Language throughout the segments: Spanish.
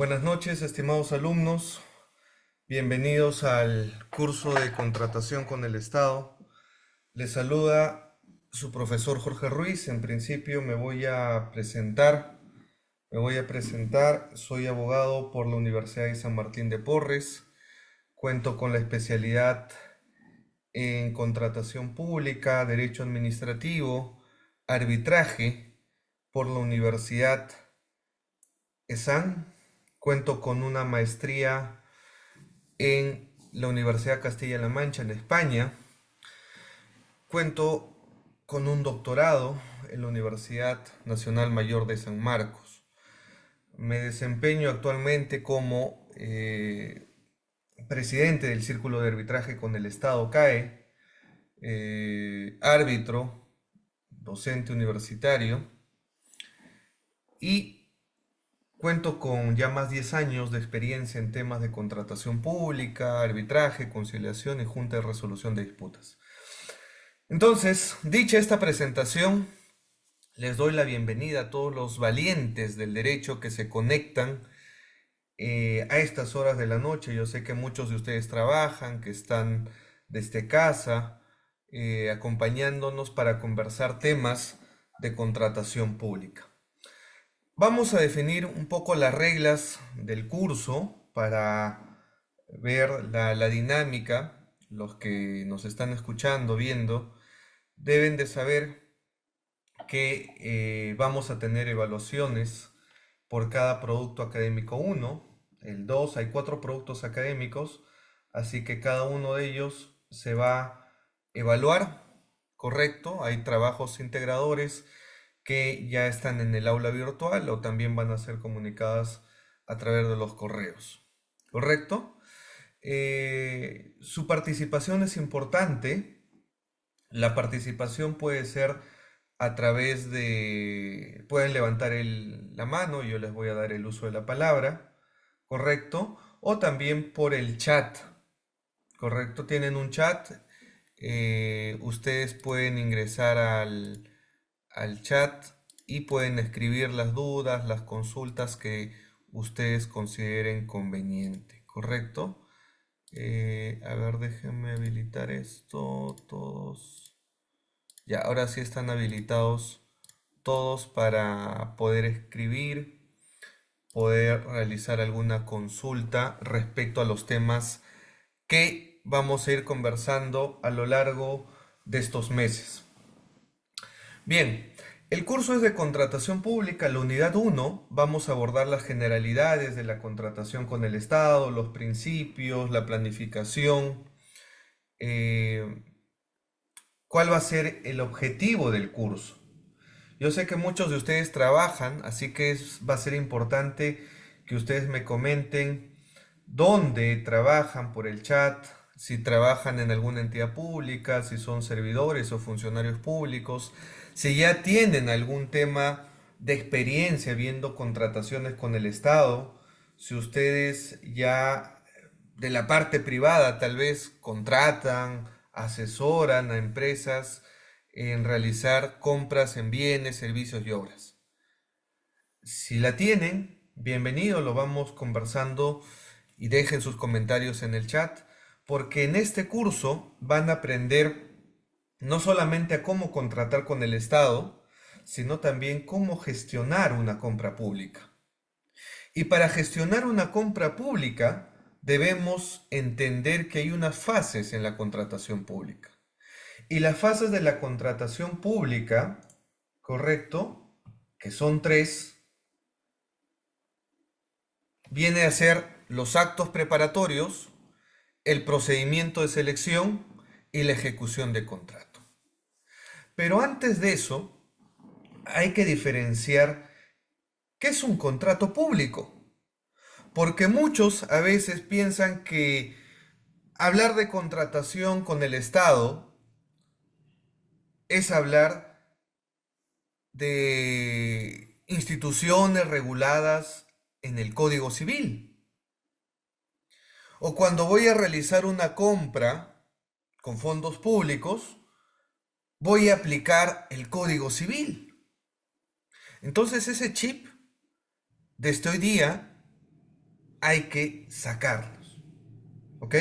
Buenas noches, estimados alumnos. Bienvenidos al curso de contratación con el Estado. Les saluda su profesor Jorge Ruiz. En principio me voy a presentar. Soy abogado por la Universidad de San Martín de Porres. Cuento con la especialidad en contratación pública, derecho administrativo, arbitraje por la Universidad ESAN. Cuento con una maestría en la Universidad Castilla-La Mancha en España. Cuento con un doctorado en la Universidad Nacional Mayor de San Marcos. Me desempeño actualmente como presidente del Círculo de Arbitraje con el Estado CAE, árbitro, docente universitario y cuento con ya más de 10 años de experiencia en temas de contratación pública, arbitraje, conciliación y junta de resolución de disputas. Entonces, dicha esta presentación, les doy la bienvenida a todos los valientes del derecho que se conectan a estas horas de la noche. Yo sé que muchos de ustedes trabajan, que están desde casa, acompañándonos para conversar temas de contratación pública. Vamos a definir un poco las reglas del curso para ver la dinámica. Los que nos están escuchando, viendo, deben de saber que vamos a tener evaluaciones por cada producto académico 1, el 2, hay 4 productos académicos, así que cada uno de ellos se va a evaluar, correcto, hay trabajos integradores que ya están en el aula virtual o también van a ser comunicadas a través de los correos, ¿correcto? Su participación es importante. La participación puede ser a través de, pueden levantar la mano, yo les voy a dar el uso de la palabra, ¿correcto? O también por el chat, ¿correcto? Tienen un chat, ustedes pueden ingresar al chat y pueden escribir las dudas, las consultas que ustedes consideren conveniente, ¿correcto? A ver, déjenme habilitar esto, todos. Ya, ahora sí están habilitados todos para poder escribir, poder realizar alguna consulta respecto a los temas que vamos a ir conversando a lo largo de estos meses. Bien, el curso es de contratación pública, la unidad 1. Vamos a abordar las generalidades de la contratación con el Estado, los principios, la planificación, cuál va a ser el objetivo del curso. Yo sé que muchos de ustedes trabajan, así que va a ser importante que ustedes me comenten dónde trabajan por el chat, si trabajan en alguna entidad pública, si son servidores o funcionarios públicos, si ya tienen algún tema de experiencia viendo contrataciones con el Estado, si ustedes ya de la parte privada tal vez contratan, asesoran a empresas en realizar compras en bienes, servicios y obras. Si la tienen, bienvenido, lo vamos conversando y dejen sus comentarios en el chat, porque en este curso van a aprender no solamente a cómo contratar con el Estado, sino también cómo gestionar una compra pública. Y para gestionar una compra pública debemos entender que hay unas fases en la contratación pública. Y las fases de la contratación pública, correcto, que son 3, viene a ser los actos preparatorios, el procedimiento de selección y la ejecución de contrato. Pero antes de eso, hay que diferenciar qué es un contrato público. Porque muchos a veces piensan que hablar de contratación con el Estado es hablar de instituciones reguladas en el Código Civil. O cuando voy a realizar una compra con fondos públicos, voy a aplicar el Código Civil. Entonces ese chip desde hoy día hay que sacarlos. ¿Ok?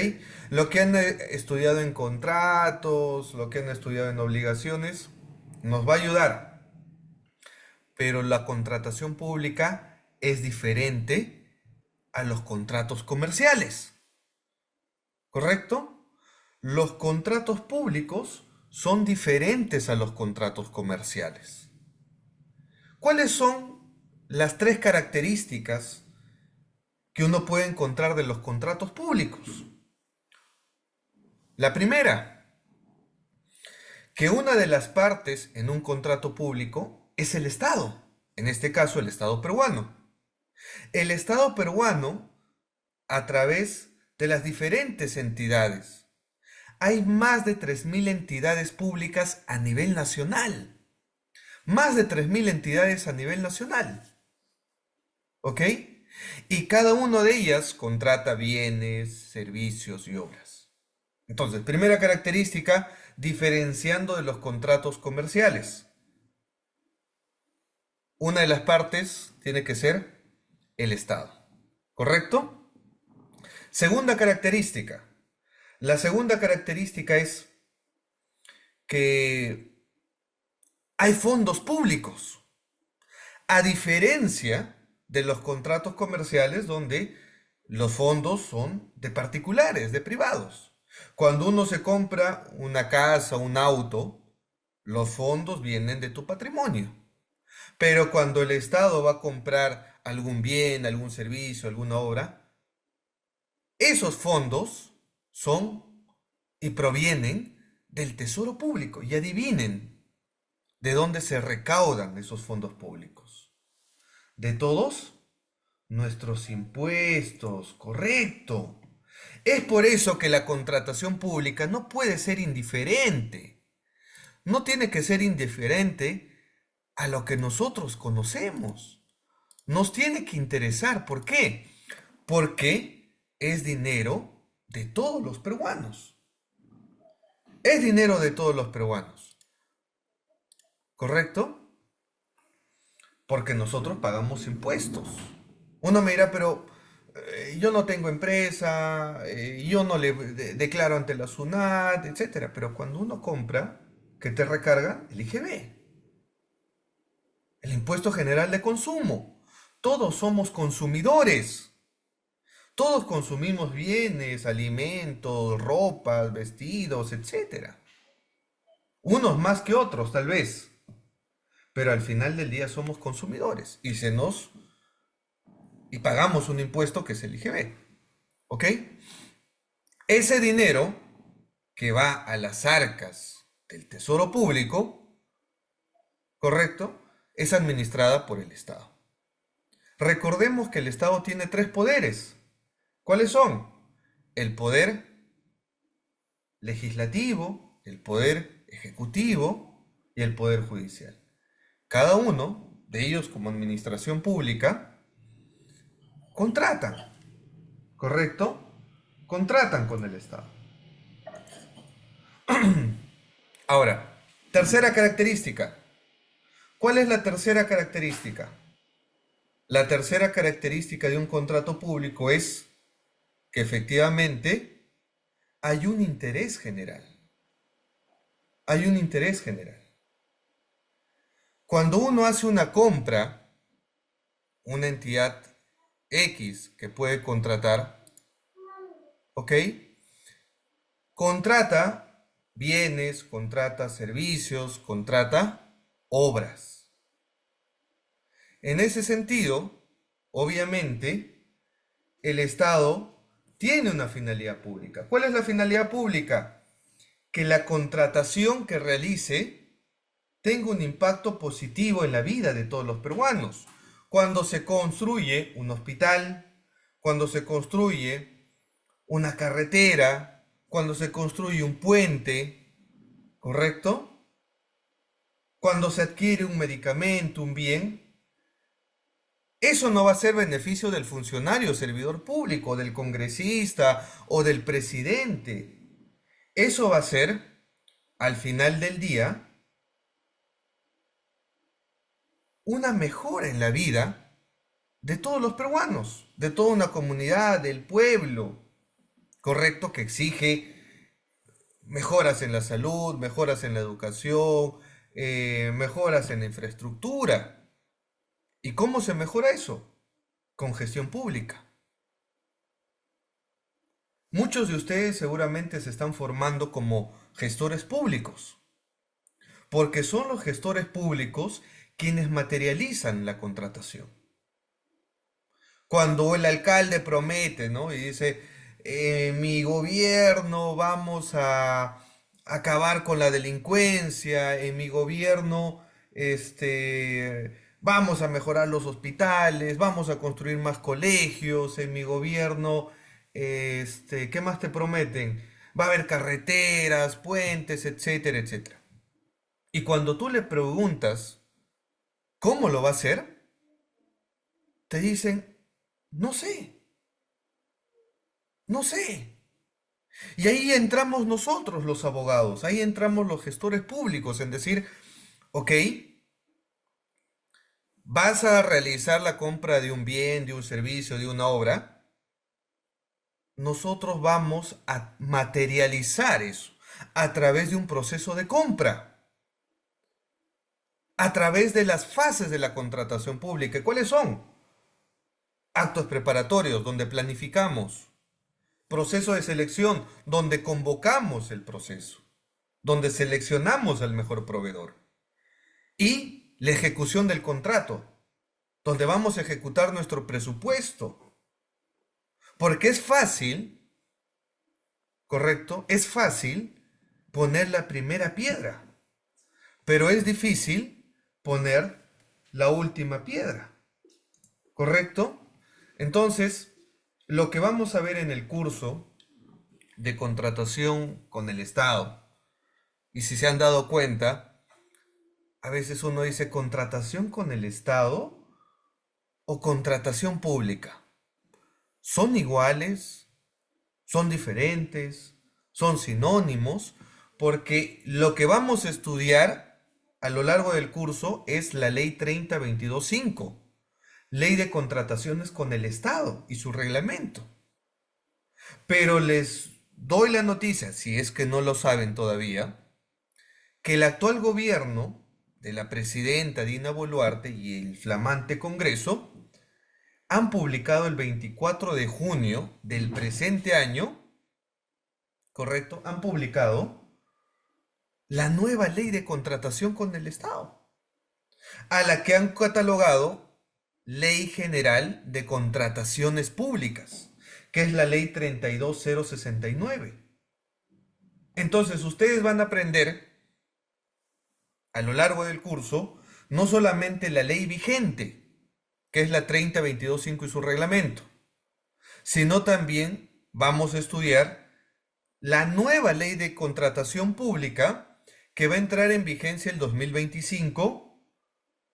Lo que han estudiado en contratos, lo que han estudiado en obligaciones, nos va a ayudar. Pero la contratación pública es diferente a los contratos comerciales. ¿Correcto? Los contratos públicos son diferentes a los contratos comerciales. ¿Cuáles son las tres características que uno puede encontrar de los contratos públicos? La primera, que una de las partes en un contrato público es el Estado, en este caso el Estado peruano. El Estado peruano, a través de las diferentes entidades, hay más de 3.000 entidades públicas a nivel nacional. Más de 3.000 entidades a nivel nacional. ¿Ok? Y cada una de ellas contrata bienes, servicios y obras. Entonces, primera característica, diferenciando de los contratos comerciales. Una de las partes tiene que ser el Estado. ¿Correcto? Segunda característica. La segunda característica es que hay fondos públicos, a diferencia de los contratos comerciales donde los fondos son de particulares, de privados. Cuando uno se compra una casa, un auto, los fondos vienen de tu patrimonio. Pero cuando el Estado va a comprar algún bien, algún servicio, alguna obra, esos fondos son y provienen del Tesoro Público. Y adivinen de dónde se recaudan esos fondos públicos. ¿De todos? Nuestros impuestos, correcto. Es por eso que la contratación pública no puede ser indiferente. No tiene que ser indiferente a lo que nosotros conocemos. Nos tiene que interesar. ¿Por qué? Porque es dinero de todos los peruanos. Es dinero de todos los peruanos. ¿Correcto? Porque nosotros pagamos impuestos. Uno me dirá, pero yo no tengo empresa, yo no le declaro ante la SUNAT, etcétera. Pero cuando uno compra, ¿qué te recarga? El IGB, el Impuesto General de Consumo. Todos somos consumidores. Todos consumimos bienes, alimentos, ropas, vestidos, etcétera. Unos más que otros, tal vez. Pero al final del día somos consumidores y pagamos un impuesto que es el IGB. ¿Ok? Ese dinero que va a las arcas del Tesoro Público, ¿correcto? Es administrada por el Estado. Recordemos que el Estado tiene tres poderes. ¿Cuáles son? El poder legislativo, el poder ejecutivo y el poder judicial. Cada uno de ellos, como administración pública, contratan, ¿correcto? Contratan con el Estado. Ahora, tercera característica. ¿Cuál es la tercera característica? La tercera característica de un contrato público es que efectivamente hay un interés general. Hay un interés general. Cuando uno hace una compra, una entidad X que puede contratar, ¿ok? Contrata bienes, contrata servicios, contrata obras. En ese sentido, obviamente, el Estado tiene una finalidad pública. ¿Cuál es la finalidad pública? Que la contratación que realice tenga un impacto positivo en la vida de todos los peruanos. Cuando se construye un hospital, cuando se construye una carretera, cuando se construye un puente, ¿correcto? Cuando se adquiere un medicamento, un bien, eso no va a ser beneficio del funcionario, servidor público, del congresista o del presidente. Eso va a ser, al final del día, una mejora en la vida de todos los peruanos, de toda una comunidad, del pueblo, correcto, que exige mejoras en la salud, mejoras en la educación, mejoras en la infraestructura. ¿Y cómo se mejora eso? Con gestión pública. Muchos de ustedes seguramente se están formando como gestores públicos, porque son los gestores públicos quienes materializan la contratación. Cuando el alcalde promete, ¿no? Y dice, mi gobierno vamos a acabar con la delincuencia, en mi gobierno vamos a mejorar los hospitales, vamos a construir más colegios, en mi gobierno, ¿qué más te prometen? Va a haber carreteras, puentes, etcétera, etcétera. Y cuando tú le preguntas cómo lo va a hacer, te dicen, no sé, no sé. Y ahí entramos nosotros los abogados, ahí entramos los gestores públicos en decir, ok, vas a realizar la compra de un bien, de un servicio, de una obra, nosotros vamos a materializar eso a través de un proceso de compra, a través de las fases de la contratación pública. ¿Cuáles son? Actos preparatorios, donde planificamos. Proceso de selección, donde convocamos el proceso, donde seleccionamos al mejor proveedor. Y la ejecución del contrato, donde vamos a ejecutar nuestro presupuesto. Porque es fácil, ¿correcto? Es fácil poner la primera piedra, pero es difícil poner la última piedra, ¿correcto? Entonces, lo que vamos a ver en el curso de contratación con el Estado, y si se han dado cuenta, a veces uno dice contratación con el Estado o contratación pública. ¿Son iguales? ¿Son diferentes? ¿Son sinónimos? Porque lo que vamos a estudiar a lo largo del curso es la Ley 3022-5, Ley de Contrataciones con el Estado y su reglamento. Pero les doy la noticia, si es que no lo saben todavía, que el actual gobierno de la presidenta Dina Boluarte y el flamante Congreso han publicado el 24 de junio del presente año, ¿correcto? Han publicado la nueva ley de contratación con el Estado, a la que han catalogado Ley General de Contrataciones Públicas, que es la ley 32069. Entonces, ustedes van a aprender a lo largo del curso no solamente la ley vigente, que es la 3022-5 y su reglamento, sino también vamos a estudiar la nueva ley de contratación pública que va a entrar en vigencia el 2025,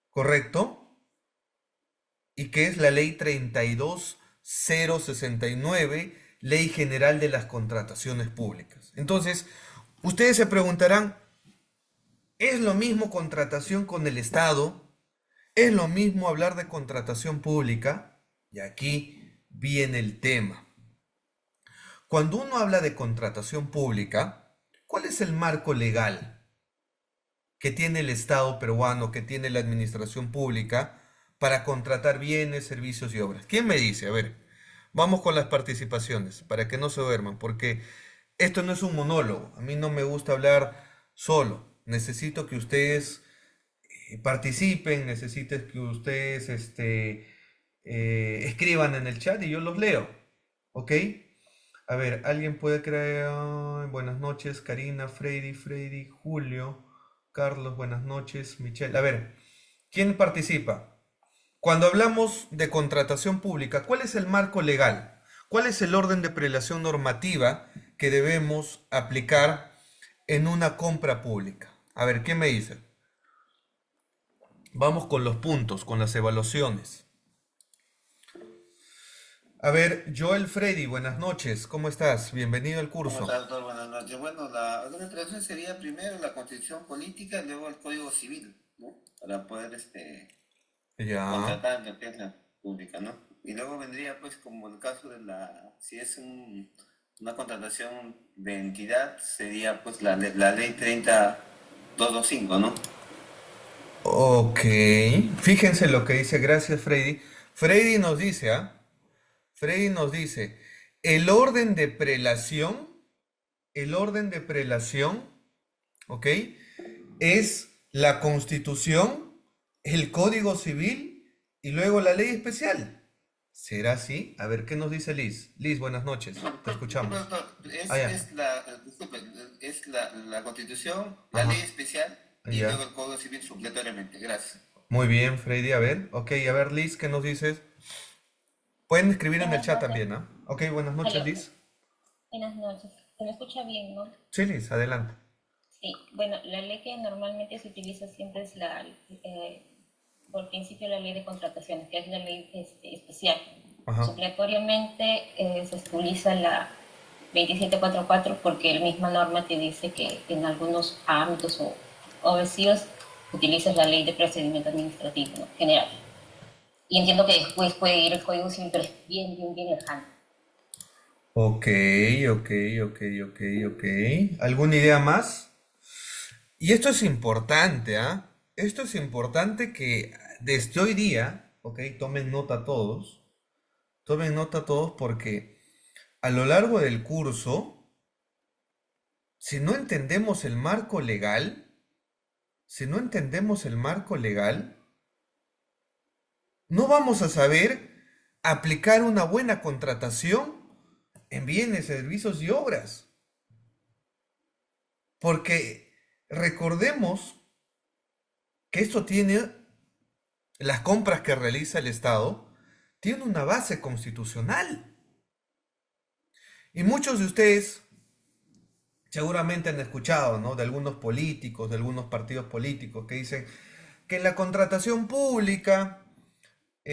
¿correcto? Y que es la ley 32069, Ley General de las Contrataciones Públicas. Entonces, ustedes se preguntarán, ¿es lo mismo contratación con el Estado? ¿Es lo mismo hablar de contratación pública? Y aquí viene el tema. Cuando uno habla de contratación pública, ¿cuál es el marco legal que tiene el Estado peruano, que tiene la administración pública para contratar bienes, servicios y obras? ¿Quién me dice? A ver, vamos con las participaciones para que no se duerman, porque esto no es un monólogo. A mí no me gusta hablar solo. Necesito que ustedes participen, necesito que ustedes escriban en el chat y yo los leo. ¿Ok? A ver, ¿alguien puede creer? Buenas noches, Karina, Freddy, Julio, Carlos, buenas noches, Michelle. A ver, ¿quién participa? Cuando hablamos de contratación pública, ¿cuál es el marco legal? ¿Cuál es el orden de prelación normativa que debemos aplicar en una compra pública? A ver, ¿qué me dice? Vamos con los puntos, con las evaluaciones. A ver, Joel Freddy, buenas noches, ¿cómo estás? Bienvenido al ¿Cómo curso. está, doctor? Buenas noches. Bueno, la organización sería primero la Constitución Política y luego el Código Civil, ¿no? Para poder Ya, contratar lo que es la pública, ¿no? Y luego vendría, pues, como el caso de si es una contratación de entidad, sería, pues, la ley 30225, ¿no? Ok, fíjense lo que dice, gracias Freddy. Freddy nos dice, Freddy nos dice, el orden de prelación, el orden de prelación, ¿ok? Es la Constitución, el Código Civil y luego la ley especial. ¿Será así? A ver, ¿qué nos dice Liz? Liz, buenas noches, te escuchamos. Ah, ya. Disculpe, es la Constitución, la ley Ajá, especial y luego ya. el Código Civil supletoriamente. Gracias. Muy bien, Freddy, a ver. Ok, a ver, Liz, ¿qué nos dices? Pueden escribir en el Buenas chat noches. también, ¿ah? Ok, buenas noches, Aló. Liz. Buenas noches. ¿Se me escucha bien, no? Sí, Liz, adelante. Sí. Bueno, la ley que normalmente se utiliza siempre es por principio, la ley de contrataciones, que es la ley especial. Ajá. Supletoriamente se utiliza la 2744 porque la misma norma te dice que en algunos ámbitos o vacíos utilizas la ley de procedimiento administrativo, ¿no? General. Y entiendo que después puede ir el Código Civil, pero es bien, bien, bien lejano. Ok, ok, ok, ok, ok. ¿Alguna idea más? Y esto es importante, ¿ah? Esto es importante que desde hoy día, ok, tomen nota todos porque a lo largo del curso, si no entendemos el marco legal, si no entendemos el marco legal, no vamos a saber aplicar una buena contratación en bienes, servicios y obras. Porque recordemos que esto tiene, las compras que realiza el Estado, tiene una base constitucional. Y muchos de ustedes seguramente han escuchado, ¿no? De algunos políticos, de algunos partidos políticos que dicen que en la contratación pública o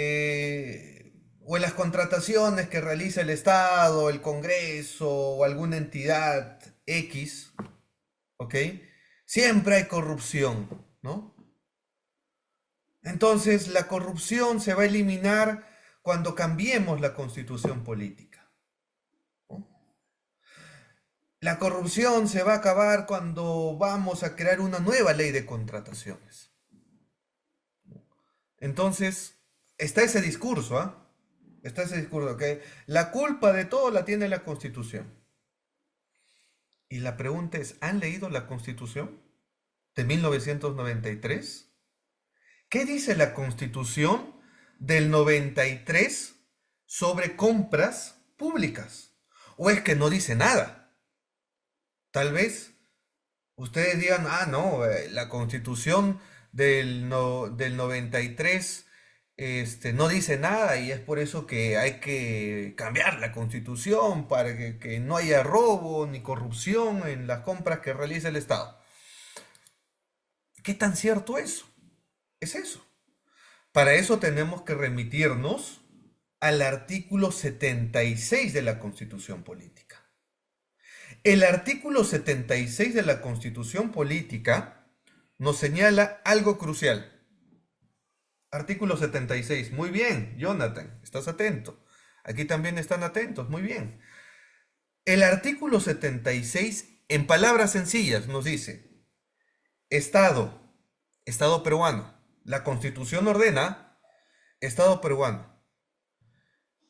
en las contrataciones que realiza el Estado, el Congreso o alguna entidad X, ¿ok? Siempre hay corrupción, ¿no? Entonces la corrupción se va a eliminar cuando cambiemos la constitución política, ¿no? La corrupción se va a acabar cuando vamos a crear una nueva ley de contrataciones. Entonces, está ese discurso, ¿ah? Está ese discurso, que la culpa de todo la tiene la Constitución. Y la pregunta es, ¿han leído la Constitución de 1993? ¿Qué dice la Constitución del 93 sobre compras públicas? ¿O es que no dice nada? Tal vez ustedes digan, ah, no, la Constitución del 93 no dice nada y es por eso que hay que cambiar la Constitución para que no haya robo ni corrupción en las compras que realiza el Estado. ¿Qué tan cierto eso? Es eso. Para eso tenemos que remitirnos al artículo 76 de la Constitución Política. El artículo 76 de la Constitución Política nos señala algo crucial. Artículo 76. Muy bien, Jonathan, estás atento. Aquí también están atentos, muy bien. El artículo 76, en palabras sencillas, nos dice, Estado, Estado peruano. La Constitución ordena, Estado peruano.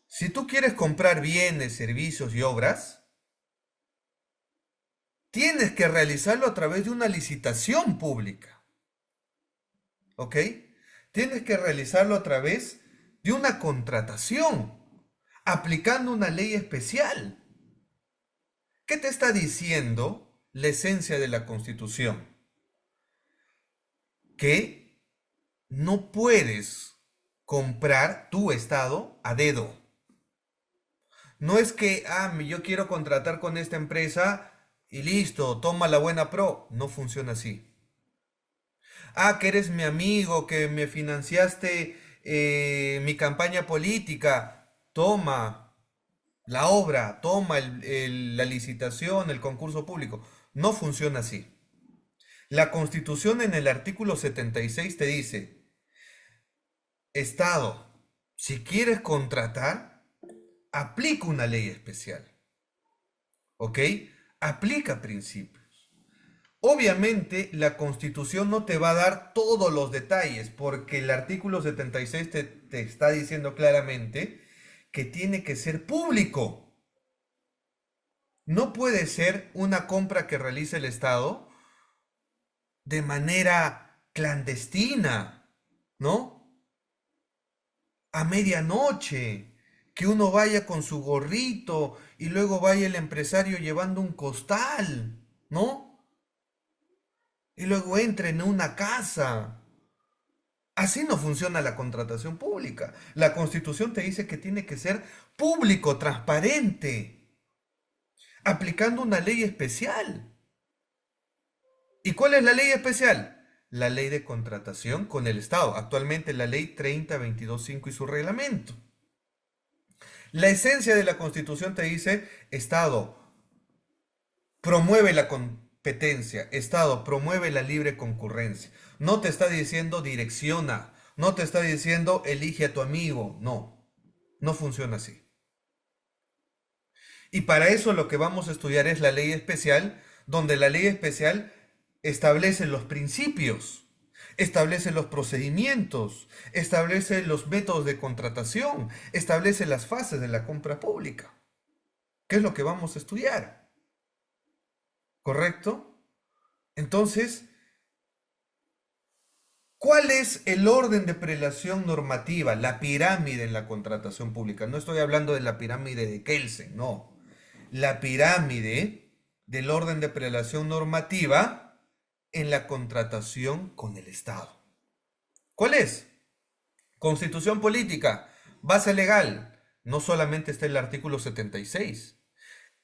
Si tú quieres comprar bienes, servicios y obras, tienes que realizarlo a través de una licitación pública. ¿Ok? Tienes que realizarlo a través de una contratación, aplicando una ley especial. ¿Qué te está diciendo la esencia de la Constitución? Que no puedes comprar tu Estado a dedo. No es que, yo quiero contratar con esta empresa y listo, toma la buena pro. No funciona así. Que eres mi amigo, que me financiaste mi campaña política. Toma la obra, toma la licitación, el concurso público. No funciona así. La Constitución en el artículo 76 te dice, Estado, Si quieres contratar, aplica una ley especial. ¿Ok? Aplica principios. Obviamente, la Constitución no te va a dar todos los detalles, porque el artículo 76 te está diciendo claramente que tiene que ser público. No puede ser una compra que realice el Estado de manera clandestina, ¿no? A medianoche, que uno vaya con su gorrito y luego vaya el empresario llevando un costal, ¿no? Y luego entre en una casa. Así no funciona la contratación pública. La Constitución te dice que tiene que ser público, transparente, aplicando una ley especial. ¿Y cuál es la ley especial? La ley de contratación con el Estado. Actualmente la ley 30.22.5 y su reglamento. La esencia de la Constitución te dice, Estado, promueve la competencia, Estado, promueve la libre concurrencia. No te está diciendo direcciona, no te está diciendo elige a tu amigo, no, no funciona así. Y para eso lo que vamos a estudiar es la ley especial, donde la ley especial establece los principios, establece los procedimientos, establece los métodos de contratación, establece las fases de la compra pública. ¿Qué es lo que vamos a estudiar? ¿Correcto? Entonces, ¿cuál es el orden de prelación normativa? La pirámide en la contratación pública. No estoy hablando de la pirámide de Kelsen, no. La pirámide del orden de prelación normativa en la contratación con el Estado. ¿Cuál es? Constitución política, base legal. No solamente está el artículo 76.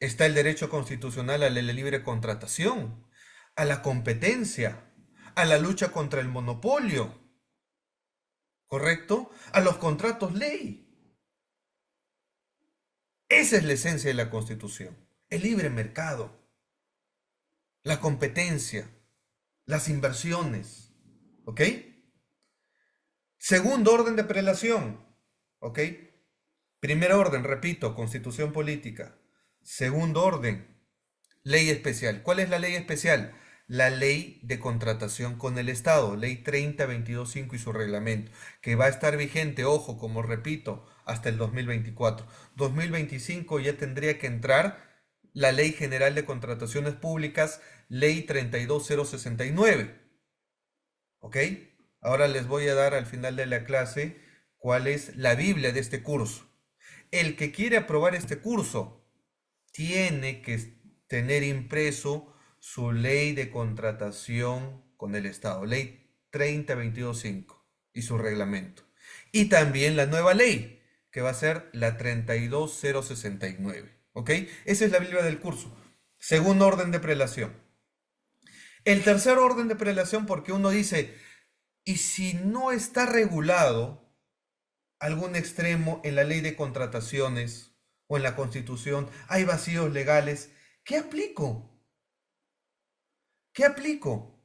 Está el derecho constitucional a la libre contratación, a la competencia, a la lucha contra el monopolio, ¿correcto? A los contratos ley. Esa es la esencia de la Constitución, el libre mercado, la competencia, las inversiones, ¿ok? Segundo orden de prelación, ¿ok? Primer orden, repito, Constitución política. Segundo orden, ley especial. ¿Cuál es la ley especial? La ley de contratación con el Estado, ley 30.22.5 y su reglamento, que va a estar vigente, ojo, como repito, hasta el 2024. 2025 ya tendría que entrar la Ley General de Contrataciones Públicas, ley 32.069. ¿Ok? Ahora les voy a dar al final de la clase cuál es la Biblia de este curso. El que quiere aprobar este curso tiene que tener impreso su ley de contratación con el Estado, ley 30.22.5 y su reglamento. Y también la nueva ley, que va a ser la 32.069. ¿Ok? Esa es la Biblia del curso. Segundo orden de prelación. El tercer orden de prelación, porque uno dice, ¿y si no está regulado algún extremo en la ley de contrataciones o en la Constitución, hay vacíos legales? ¿Qué aplico? ¿Qué aplico?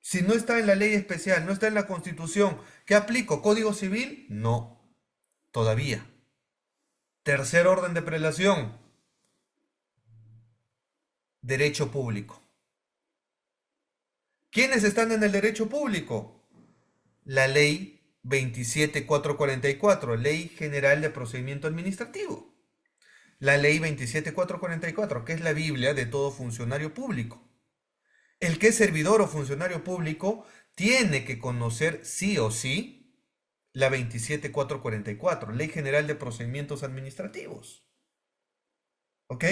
Si no está en la ley especial, no está en la Constitución, ¿qué aplico? ¿Código civil? No, todavía. Tercer orden de prelación, derecho público. ¿Quiénes están en el derecho público? La ley 27.444, Ley General de Procedimiento Administrativo. La ley 27.444, que es la Biblia de todo funcionario público. El que es servidor o funcionario público tiene que conocer sí o sí la 27.444, Ley General de Procedimientos Administrativos. ¿Ok?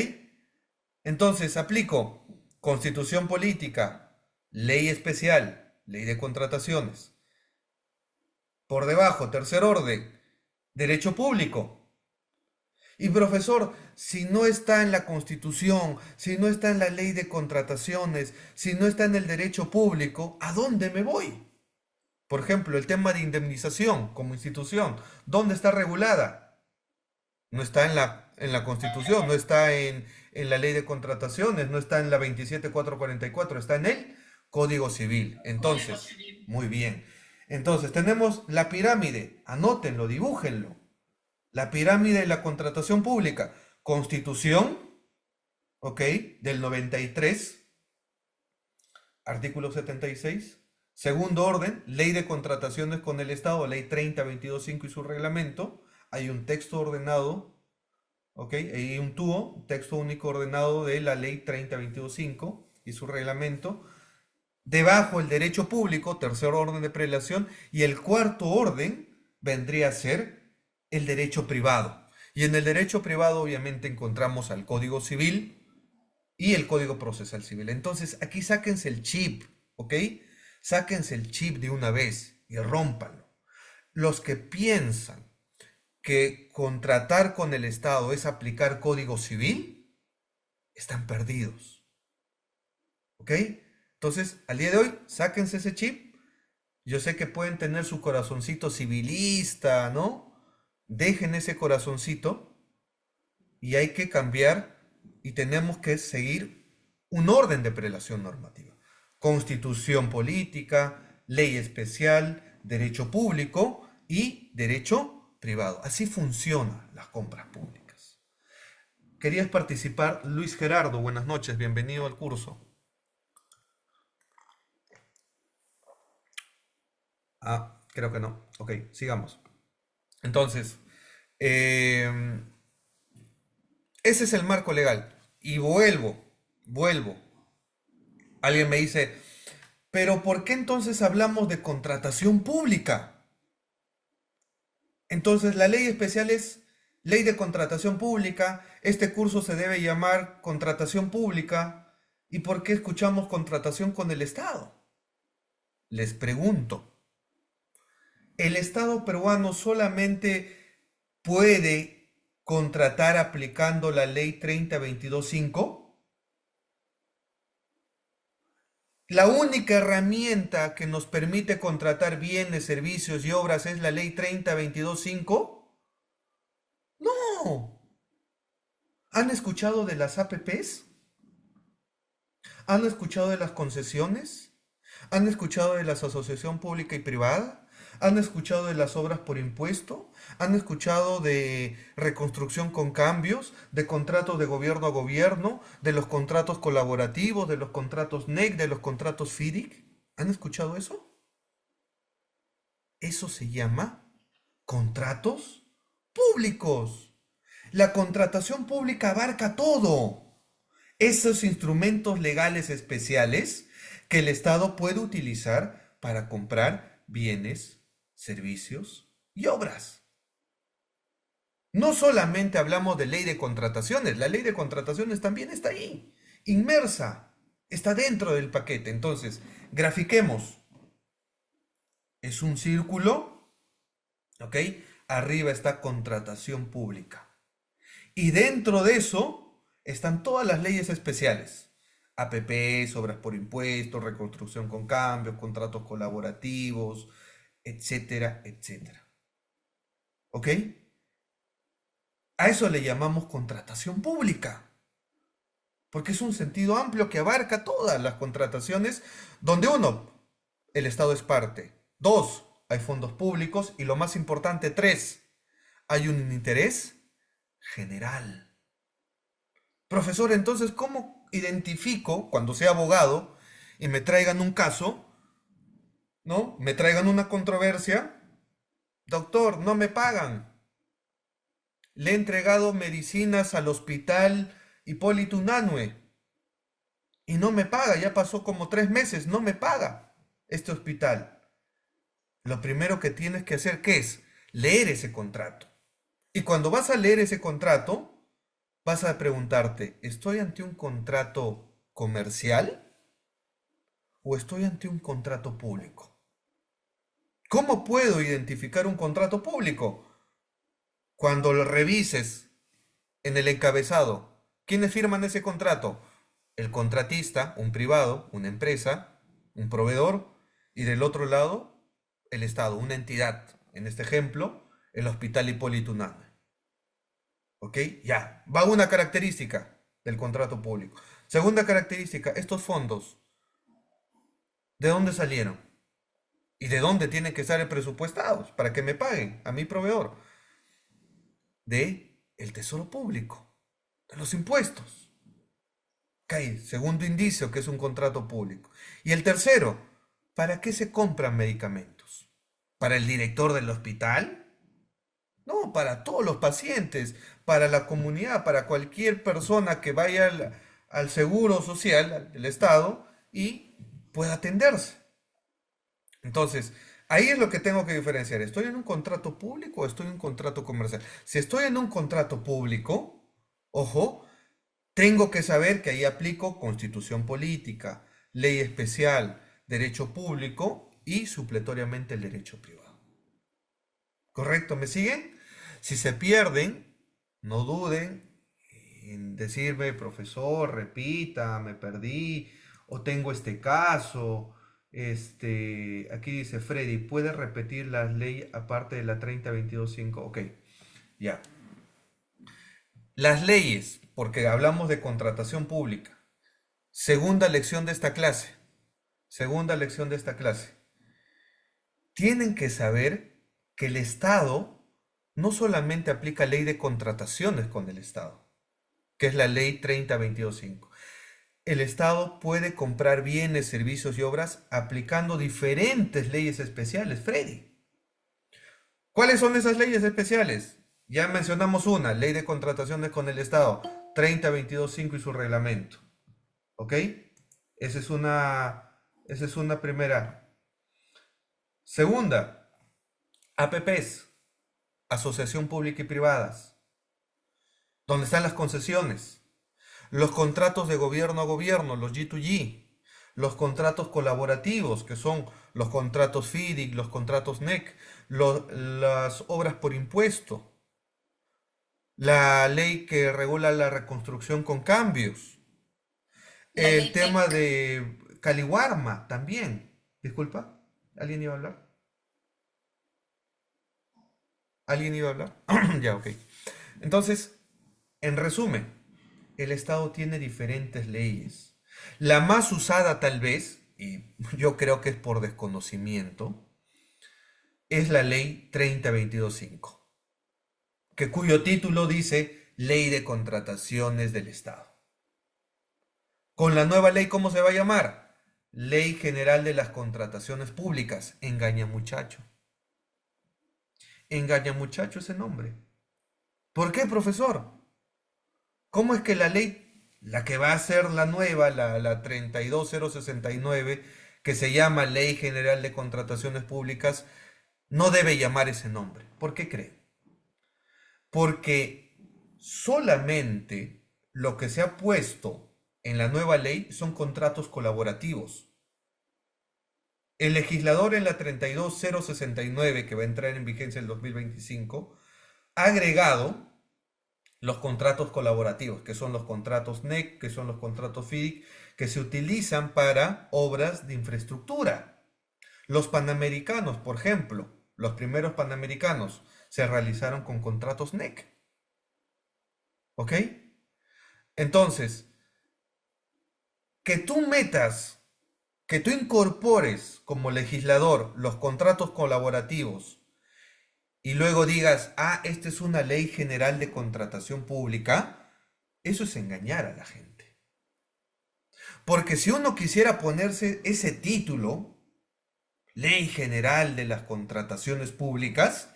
Entonces, aplico Constitución política, ley especial, ley de contrataciones. Por debajo, tercer orden, derecho público. Y profesor, si no está en la Constitución, si no está en la ley de contrataciones, si no está en el derecho público, ¿a dónde me voy? Por ejemplo, el tema de indemnización como institución, ¿dónde está regulada? No está en la Constitución, no está en la ley de contrataciones, no está en la 27.444, está en el Código Civil. Entonces, muy bien. Entonces, tenemos la pirámide, anótenlo, dibújenlo. La pirámide de la contratación pública. Constitución, ¿ok? Del 93, artículo 76. Segundo orden, ley de contrataciones con el Estado, ley 30.22.5 y su reglamento. Hay un texto ordenado, ¿ok? Hay un TUO, texto único ordenado de la ley 30.22.5 y su reglamento. Debajo el derecho público, tercer orden de prelación, y el cuarto orden vendría a ser el derecho privado. Y en el derecho privado obviamente encontramos al Código Civil y el Código Procesal Civil. Entonces aquí sáquense el chip, ¿ok? Sáquense el chip de una vez y rómpanlo. Los que piensan que contratar con el Estado es aplicar Código Civil, están perdidos, ¿ok? Entonces, al día de hoy, sáquense ese chip. Yo sé que pueden tener su corazoncito civilista, ¿no? Dejen ese corazoncito y hay que cambiar y tenemos que seguir un orden de prelación normativa. Constitución política, ley especial, derecho público y derecho privado. Así funcionan las compras públicas. ¿Querías participar? Luis Gerardo, buenas noches, bienvenido al curso. Creo que no. Ok, sigamos. Entonces, ese es el marco legal. Y vuelvo. Alguien me dice, pero ¿por qué entonces hablamos de contratación pública? Entonces, la ley especial es ley de contratación pública. Este curso se debe llamar contratación pública. ¿Y por qué escuchamos contratación con el Estado? Les pregunto. El Estado peruano solamente puede contratar aplicando la ley 30.22.5. La única herramienta que nos permite contratar bienes, servicios y obras es la ley 30.22.5. No. ¿Han escuchado de las APPs? ¿Han escuchado de las concesiones? ¿Han escuchado de la asociación pública y privada? ¿Han escuchado de las obras por impuesto? ¿Han escuchado de reconstrucción con cambios, de contratos de gobierno a gobierno, de los contratos colaborativos, de los contratos NEC, de los contratos FIDIC? ¿Han escuchado eso? Eso se llama contratos públicos. La contratación pública abarca todo. Esos instrumentos legales especiales que el Estado puede utilizar para comprar bienes, servicios y obras. No solamente hablamos de ley de contrataciones, la ley de contrataciones también está ahí, inmersa, está dentro del paquete. Entonces, grafiquemos. Es un círculo, ¿ok? Arriba está contratación pública. Y dentro de eso están todas las leyes especiales. APPs, obras por impuestos, reconstrucción con cambios, contratos colaborativos, etcétera, etcétera. ¿Ok? A eso le llamamos contratación pública. Porque es un sentido amplio que abarca todas las contrataciones donde uno, el Estado es parte. Dos, hay fondos públicos. Y lo más importante, tres, hay un interés general. Profesor, entonces, ¿cómo identifico cuando sea abogado y me traigan un caso, ¿no? Me traigan una controversia? Doctor, no me pagan. Le he entregado medicinas al hospital Hipólito Unanue y no me paga. Ya pasó como 3 meses, no me paga este hospital. Lo primero que tienes que hacer, ¿qué es? Leer ese contrato. Y cuando vas a leer ese contrato, vas a preguntarte, ¿estoy ante un contrato comercial o estoy ante un contrato público? ¿Cómo puedo identificar un contrato público? Cuando lo revises en el encabezado, ¿quiénes firman ese contrato? El contratista, un privado, una empresa, un proveedor, y del otro lado, el Estado, una entidad. En este ejemplo, el Hospital Hipólito Unanue. ¿Ok? Ya, va una característica del contrato público. Segunda característica, estos fondos, ¿de dónde salieron? ¿Y de dónde tienen que estar presupuestados para que me paguen a mi proveedor? De el tesoro público, de los impuestos. Ok, segundo indicio que es un contrato público. Y el tercero, ¿para qué se compran medicamentos? ¿Para el director del hospital? No, para todos los pacientes, para la comunidad, para cualquier persona que vaya al seguro social, del Estado, y pueda atenderse. Entonces, ahí es lo que tengo que diferenciar. ¿Estoy en un contrato público o estoy en un contrato comercial? Si estoy en un contrato público, ojo, tengo que saber que ahí aplico constitución política, ley especial, derecho público y supletoriamente el derecho privado. ¿Correcto? ¿Me siguen? Si se pierden, no duden en decirme, profesor, repita, me perdí, o tengo este caso. Aquí dice Freddy, ¿puede repetir la ley aparte de la 3022.5? Ok, ya. Las leyes, porque hablamos de contratación pública. Segunda lección de esta clase. Segunda lección de esta clase. Tienen que saber que el Estado no solamente aplica ley de contrataciones con el Estado, que es la ley 3022.5. El Estado puede comprar bienes, servicios y obras aplicando diferentes leyes especiales, Freddy. ¿Cuáles son esas leyes especiales? Ya mencionamos una, ley de contrataciones con el Estado, 3022.5 y su reglamento. ¿Ok? Esa es una primera. Segunda, APPs, asociación pública y privadas, donde están las concesiones, los contratos de gobierno a gobierno, los G2G, los contratos colaborativos, que son los contratos FIDIC, los contratos NEC, las obras por impuesto, la ley que regula la reconstrucción con cambios, el tema de Caliwarma también. Disculpa, ¿alguien iba a hablar? ¿Alguien iba a hablar? Ya, ok. Entonces, en resumen, el Estado tiene diferentes leyes. La más usada tal vez, y yo creo que es por desconocimiento, es la ley 3022.5, cuyo título dice Ley de Contrataciones del Estado. Con la nueva ley, ¿cómo se va a llamar? Ley General de las Contrataciones Públicas. Engaña muchacho. Engaña muchacho ese nombre. ¿Por qué, profesor? ¿Cómo es que la ley, la que va a ser la nueva, la 32069, que se llama Ley General de Contrataciones Públicas, no debe llamar ese nombre? ¿Por qué cree? Porque solamente lo que se ha puesto en la nueva ley son contratos colaborativos. El legislador en la 32069, que va a entrar en vigencia en el 2025, ha agregado los contratos colaborativos, que son los contratos NEC, que son los contratos FIDIC, que se utilizan para obras de infraestructura. Los panamericanos, por ejemplo, los primeros panamericanos se realizaron con contratos NEC. ¿Ok? Entonces, que tú incorpores como legislador los contratos colaborativos y luego digas, esta es una ley general de contratación pública, eso es engañar a la gente. Porque si uno quisiera ponerse ese título, Ley General de las Contrataciones Públicas,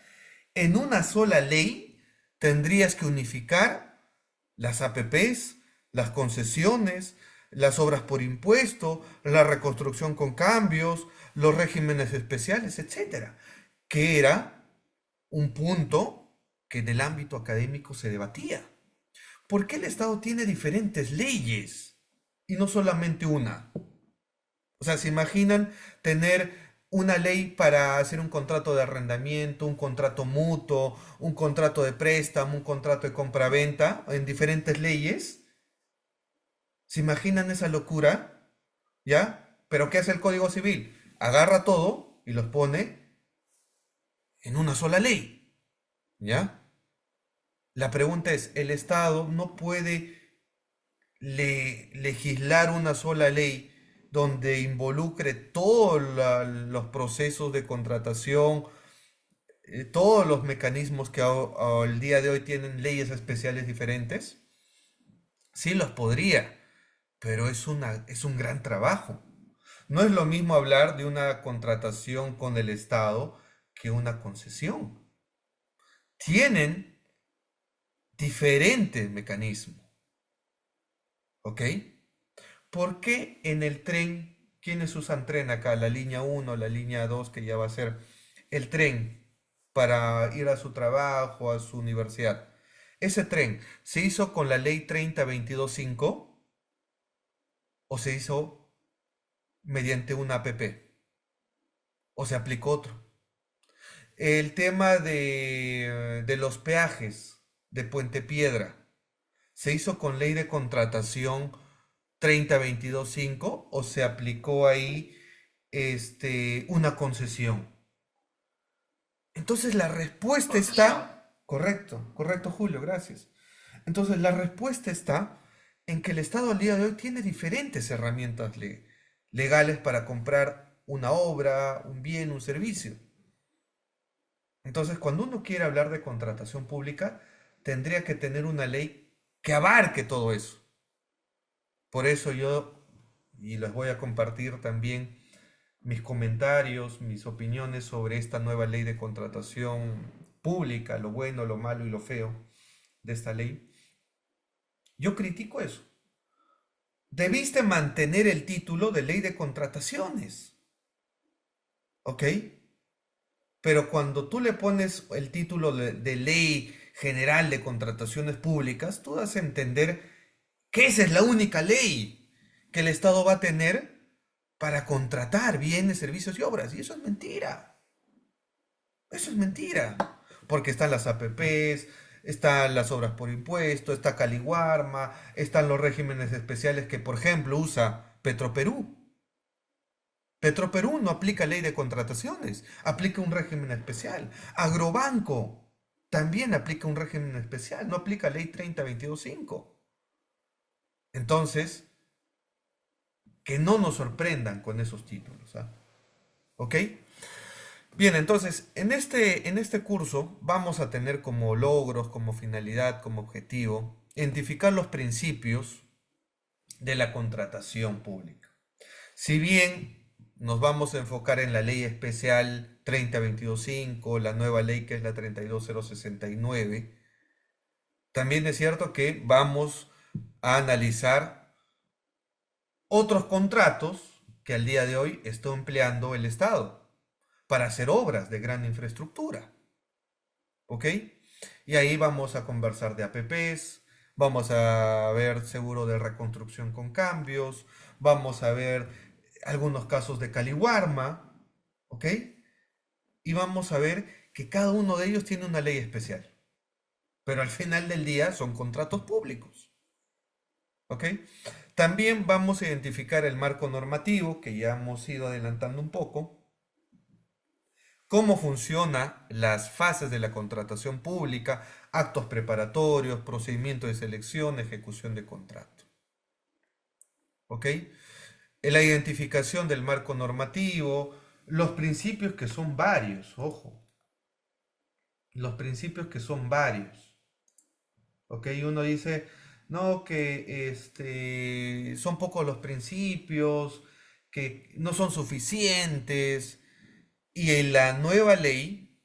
en una sola ley tendrías que unificar las APPs, las concesiones, las obras por impuesto, la reconstrucción con cambios, los regímenes especiales, etcétera, que era un punto que en el ámbito académico se debatía. ¿Por qué el Estado tiene diferentes leyes y no solamente una? O sea, ¿se imaginan tener una ley para hacer un contrato de arrendamiento, un contrato mutuo, un contrato de préstamo, un contrato de compra-venta en diferentes leyes? ¿Se imaginan esa locura? ¿Ya? ¿Pero qué hace el Código Civil? Agarra todo y los pone en una sola ley. ¿Ya? La pregunta es, ¿el Estado no puede legislar una sola ley donde involucre todos los procesos de contratación, todos los mecanismos que al día de hoy tienen leyes especiales diferentes? Sí los podría, pero es un gran trabajo. No es lo mismo hablar de una contratación con el Estado que una concesión. Tienen diferentes mecanismos, ¿ok? ¿Por qué en el tren, quiénes usan tren acá? La línea uno, la línea 2 que ya va a ser el tren para ir a su trabajo, a su universidad. ¿Ese tren se hizo con la ley 30-22-5 o se hizo mediante una APP o se aplicó otro? El tema de los peajes de Puente Piedra, ¿se hizo con ley de contratación 30-22-5 o se aplicó ahí una concesión? Entonces la respuesta está, correcto, correcto Julio, gracias. Entonces la respuesta está en que el Estado al día de hoy tiene diferentes herramientas legales para comprar una obra, un bien, un servicio. Entonces, cuando uno quiere hablar de contratación pública, tendría que tener una ley que abarque todo eso. Por eso yo, y les voy a compartir también mis comentarios, mis opiniones sobre esta nueva ley de contratación pública, lo bueno, lo malo y lo feo de esta ley. Yo critico eso. Debiste mantener el título de ley de contrataciones, ¿ok? Pero cuando tú le pones el título de Ley General de Contrataciones Públicas, tú das a entender que esa es la única ley que el Estado va a tener para contratar bienes, servicios y obras. Y eso es mentira. Eso es mentira. Porque están las APPs, están las obras por impuesto, está Caliwarma, están los regímenes especiales que, por ejemplo, usa Petroperú. Petroperú no aplica ley de contrataciones, aplica un régimen especial. Agrobanco también aplica un régimen especial, no aplica ley 30-22-5. Entonces, que no nos sorprendan con esos títulos, ¿ah? ¿Ok? Bien, entonces, en este curso vamos a tener como logros, como finalidad, como objetivo, identificar los principios de la contratación pública. Si bien nos vamos a enfocar en la ley especial 30-22-5, la nueva ley que es la 32-069, también es cierto que vamos a analizar otros contratos que al día de hoy está empleando el Estado para hacer obras de gran infraestructura. ¿Ok? Y ahí vamos a conversar de APPs, vamos a ver seguro de reconstrucción con cambios, vamos a ver algunos casos de Caliwarma, ¿ok? Y vamos a ver que cada uno de ellos tiene una ley especial, pero al final del día son contratos públicos, ¿ok? También vamos a identificar el marco normativo, que ya hemos ido adelantando un poco, cómo funcionan las fases de la contratación pública, actos preparatorios, procedimiento de selección, ejecución de contrato. ¿Ok? La identificación del marco normativo, los principios que son varios, ojo, los principios que son varios. ¿Ok? Uno dice, no, que son pocos los principios, que no son suficientes. Y en la nueva ley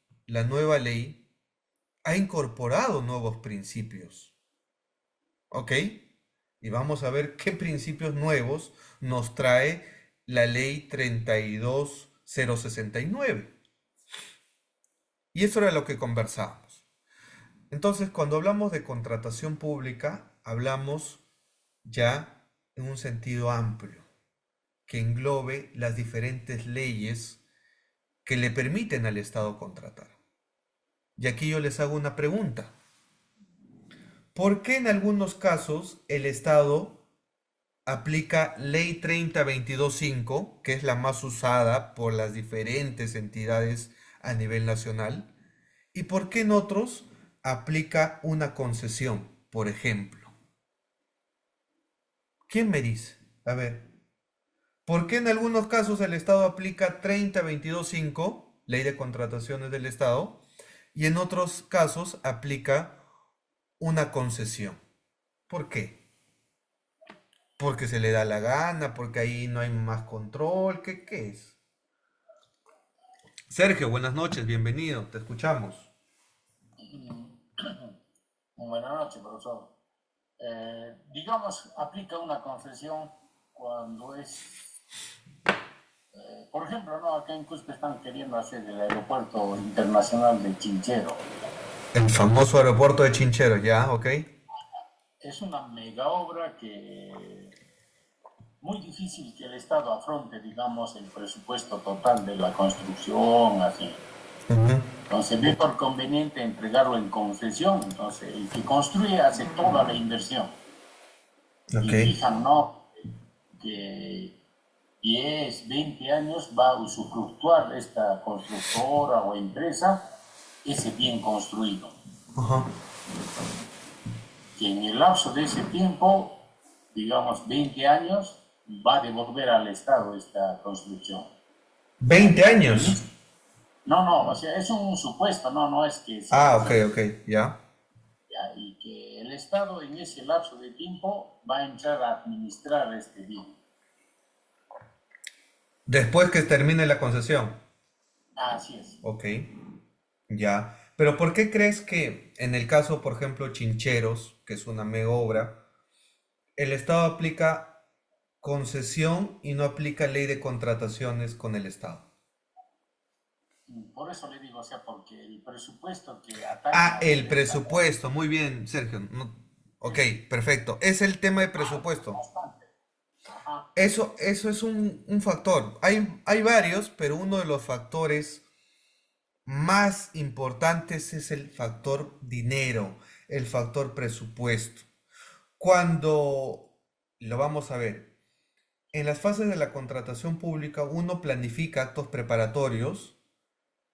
ha incorporado nuevos principios. ¿Ok? Y vamos a ver qué principios nuevos nos trae la ley 32-069. Y eso era lo que conversábamos. Entonces, cuando hablamos de contratación pública, hablamos ya en un sentido amplio, que englobe las diferentes leyes que le permiten al Estado contratar. Y aquí yo les hago una pregunta. ¿Por qué en algunos casos el Estado aplica Ley 30-22-5, que es la más usada por las diferentes entidades a nivel nacional? ¿Y por qué en otros aplica una concesión, por ejemplo? ¿Quién me dice? A ver, ¿Por qué en algunos casos el Estado aplica 30-22-5, ley de contrataciones del Estado, y en otros casos aplica una concesión? ¿Por qué? Porque se le da la gana, porque ahí no hay más control, ¿qué es? Sergio, buenas noches, bienvenido, te escuchamos. Buenas noches, profesor. Digamos, aplica una concesión cuando es, por ejemplo, ¿no? Acá en Cusco están queriendo hacer el aeropuerto internacional de Chinchero. El famoso aeropuerto de Chincheros, ya, ok. Es una mega obra que muy difícil que el Estado afronte, digamos, el presupuesto total de la construcción, así. Ujú. Entonces, ve por conveniente entregarlo en concesión. Entonces, el que construye hace toda la inversión. Ok. Y fijan, ¿no? Que 10, 20 años va a usufructuar esta constructora o empresa ese bien construido. Ajá. Que en el lapso de ese tiempo, digamos 20 años, va a devolver al Estado esta construcción. 20 años. No, no, o sea, es un supuesto, no es que sea Ah, así. ok, ya. Ya, y que el Estado en ese lapso de tiempo va a entrar a administrar este bien. Después que termine la concesión. Así es. Ok, ya. Pero ¿por qué crees que en el caso, por ejemplo, Chincheros, que es una mega obra, el Estado aplica concesión y no aplica ley de contrataciones con el Estado? Por eso le digo, o sea, porque el presupuesto que atañe Ah, hacia el el Estado presupuesto. Muy bien, Sergio. Ok, perfecto. Es el tema de presupuesto. bastante. Ajá. Eso es un factor. Hay varios, pero uno de los factores más importantes es el factor dinero, el factor presupuesto. Cuando lo vamos a ver, en las fases de la contratación pública uno planifica actos preparatorios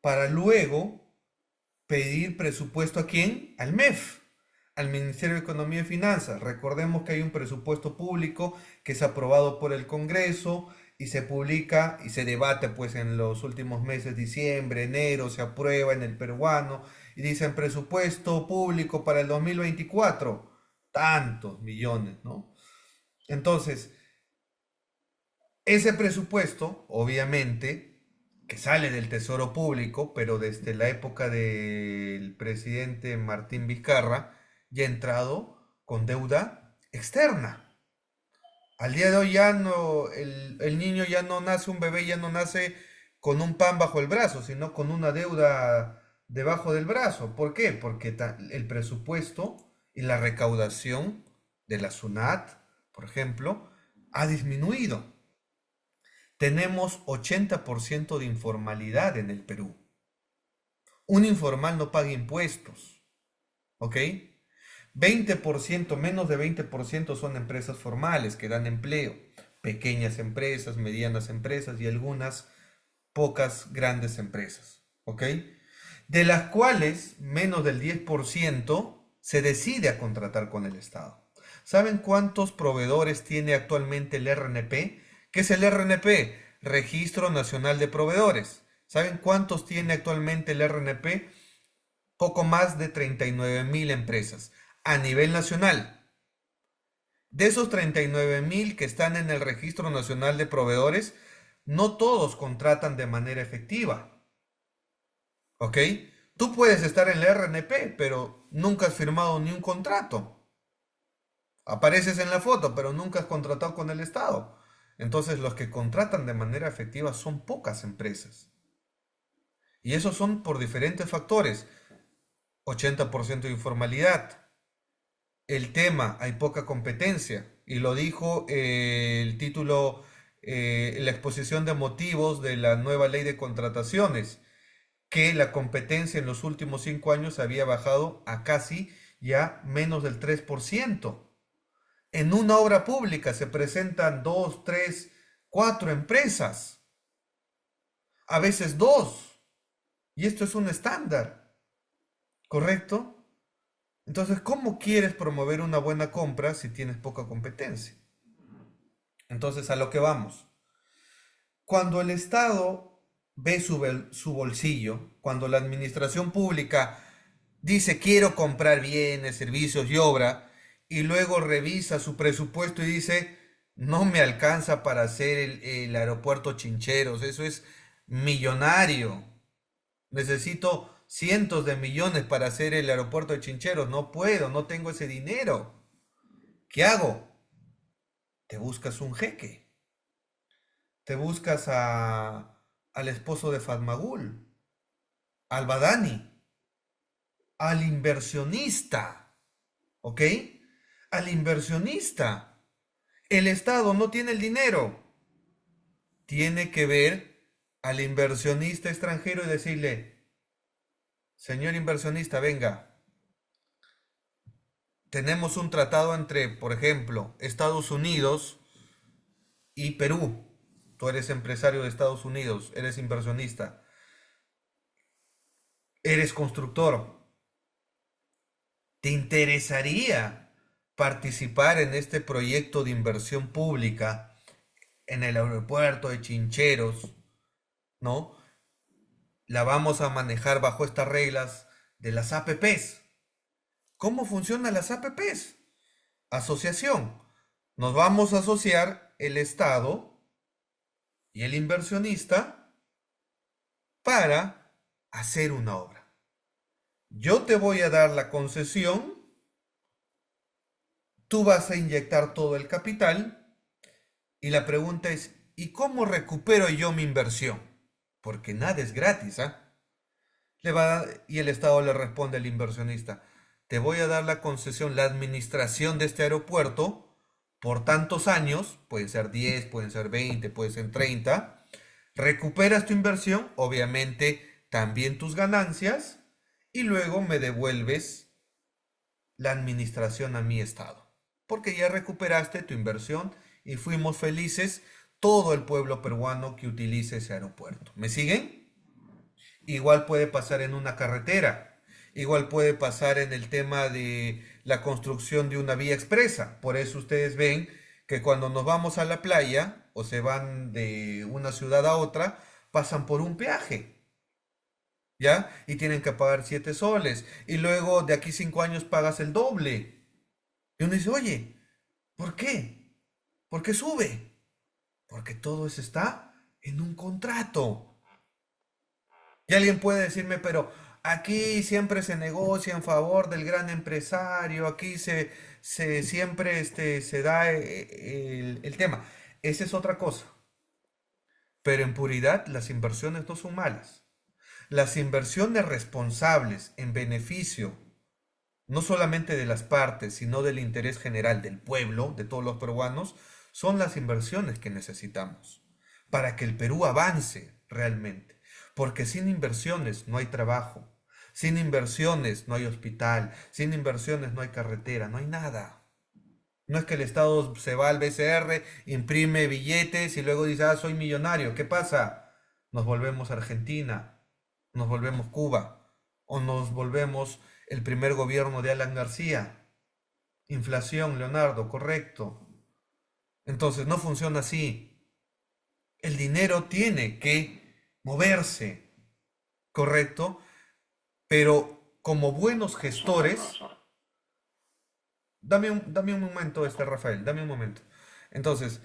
para luego pedir presupuesto ¿a quién? Al MEF, al Ministerio de Economía y Finanzas. Recordemos que hay un presupuesto público que es aprobado por el Congreso y se publica y se debate pues en los últimos meses, diciembre, enero, se aprueba en el peruano y dicen presupuesto público para el 2024, tantos millones, ¿no? Entonces, ese presupuesto, obviamente, que sale del Tesoro Público, pero desde la época del presidente Martín Vizcarra, ya ha entrado con deuda externa. Al día de hoy ya no, el niño ya no nace, un bebé ya no nace con un pan bajo el brazo, sino con una deuda debajo del brazo. ¿Por qué? Porque el presupuesto y la recaudación de la SUNAT, por ejemplo, ha disminuido. Tenemos 80% de informalidad en el Perú. Un informal no paga impuestos, ¿ok? 20%, menos de 20% son empresas formales que dan empleo. Pequeñas empresas, medianas empresas y algunas pocas grandes empresas, ¿ok? De las cuales menos del 10% se decide a contratar con el Estado. ¿Saben cuántos proveedores tiene actualmente el RNP? ¿Qué es el RNP? Registro Nacional de Proveedores. ¿Saben cuántos tiene actualmente el RNP? Poco más de 39.000 empresas a nivel nacional. De esos 39.000 que están en el Registro Nacional de Proveedores, no todos contratan de manera efectiva. ¿Ok? Tú puedes estar en la RNP, pero nunca has firmado ni un contrato. Apareces en la foto, pero nunca has contratado con el Estado. Entonces, los que contratan de manera efectiva son pocas empresas. Y esos son por diferentes factores. 80% de informalidad. El tema, hay poca competencia. Y lo dijo el título, la exposición de motivos de la nueva ley de contrataciones, que la competencia en los últimos 5 años había bajado a casi ya menos del 3%. En una obra pública se presentan 2, 3, 4 empresas, a veces 2, y esto es un estándar, ¿correcto? Entonces, ¿cómo quieres promover una buena compra si tienes poca competencia? Entonces, a lo que vamos. Cuando el Estado ve su bolsillo, cuando la administración pública dice quiero comprar bienes, servicios y obra, y luego revisa su presupuesto y dice no me alcanza para hacer el aeropuerto Chincheros, eso es millonario, necesito cientos de millones para hacer el aeropuerto de Chincheros, no puedo, no tengo ese dinero. ¿Qué hago? Te buscas un jeque, te buscas al esposo de Fatmagul, al Badani, al inversionista, ¿ok? Al inversionista. El Estado no tiene el dinero. Tiene que ver al inversionista extranjero y decirle, señor inversionista, venga, tenemos un tratado entre, por ejemplo, Estados Unidos y Perú. Tú eres empresario de Estados Unidos, eres inversionista, eres constructor. ¿Te interesaría participar en este proyecto de inversión pública en el aeropuerto de Chincheros? ¿No? La vamos a manejar bajo estas reglas de las APPs. ¿Cómo funcionan las APPs? Asociación. Nos vamos a asociar el Estado y el inversionista para hacer una obra. Yo te voy a dar la concesión, tú vas a inyectar todo el capital y la pregunta es, ¿y cómo recupero yo mi inversión? Porque nada es gratis, ¿ah? Y el Estado le responde al inversionista, te voy a dar la concesión, la administración de este aeropuerto por tantos años, pueden ser 10, pueden ser 20, pueden ser 30, recuperas tu inversión, obviamente también tus ganancias, y luego me devuelves la administración a mi Estado, porque ya recuperaste tu inversión y fuimos felices todo el pueblo peruano que utilice ese aeropuerto. ¿Me siguen? Igual puede pasar en una carretera, igual puede pasar en el tema de la construcción de una vía expresa. Por eso ustedes ven que cuando nos vamos a la playa o se van de una ciudad a otra, pasan por un peaje, ¿ya? Y tienen que pagar 7 soles. Y luego de aquí 5 años pagas el doble. Y uno dice, oye, ¿por qué? ¿Por qué sube? Porque todo eso está en un contrato. Y alguien puede decirme, pero aquí siempre se negocia en favor del gran empresario, aquí siempre se da el tema. Esa es otra cosa. Pero en puridad las inversiones no son malas. Las inversiones responsables en beneficio no solamente de las partes, sino del interés general del pueblo, de todos los peruanos, son las inversiones que necesitamos para que el Perú avance realmente. Porque sin inversiones no hay trabajo, sin inversiones no hay hospital, sin inversiones no hay carretera, no hay nada. No es que el Estado se va al BCR, imprime billetes y luego dice, ah, soy millonario. ¿Qué pasa? Nos volvemos Argentina, nos volvemos Cuba o nos volvemos el primer gobierno de Alan García. Inflación, Leonardo, correcto. Entonces no funciona así. El dinero tiene que moverse, correcto, pero como buenos gestores, dame un momento, Rafael, dame un momento. Entonces,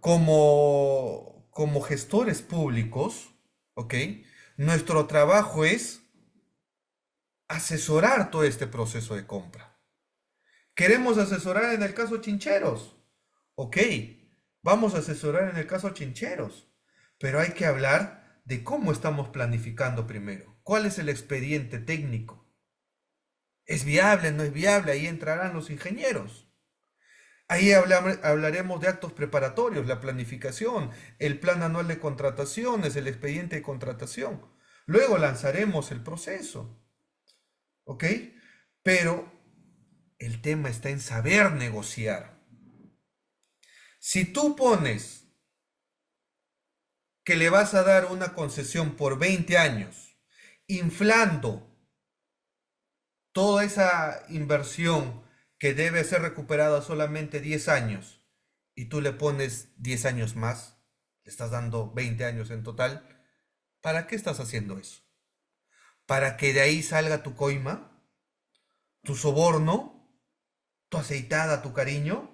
como gestores públicos, ¿ok? Nuestro trabajo es asesorar todo este proceso de compra. Queremos asesorar en el caso Chincheros. Ok, vamos a asesorar en el caso Chincheros, pero hay que hablar de cómo estamos planificando primero. ¿Cuál es el expediente técnico? ¿Es viable? ¿No es viable? Ahí entrarán los ingenieros. Ahí hablaremos de actos preparatorios, la planificación, el plan anual de contrataciones, el expediente de contratación. Luego lanzaremos el proceso. ¿Ok? Pero el tema está en saber negociar. Si tú pones que le vas a dar una concesión por 20 años, inflando toda esa inversión que debe ser recuperada solamente 10 años, y tú le pones 10 años más, le estás dando 20 años en total, ¿para qué estás haciendo eso? ¿Para que de ahí salga tu coima, tu soborno, tu aceitada, tu cariño?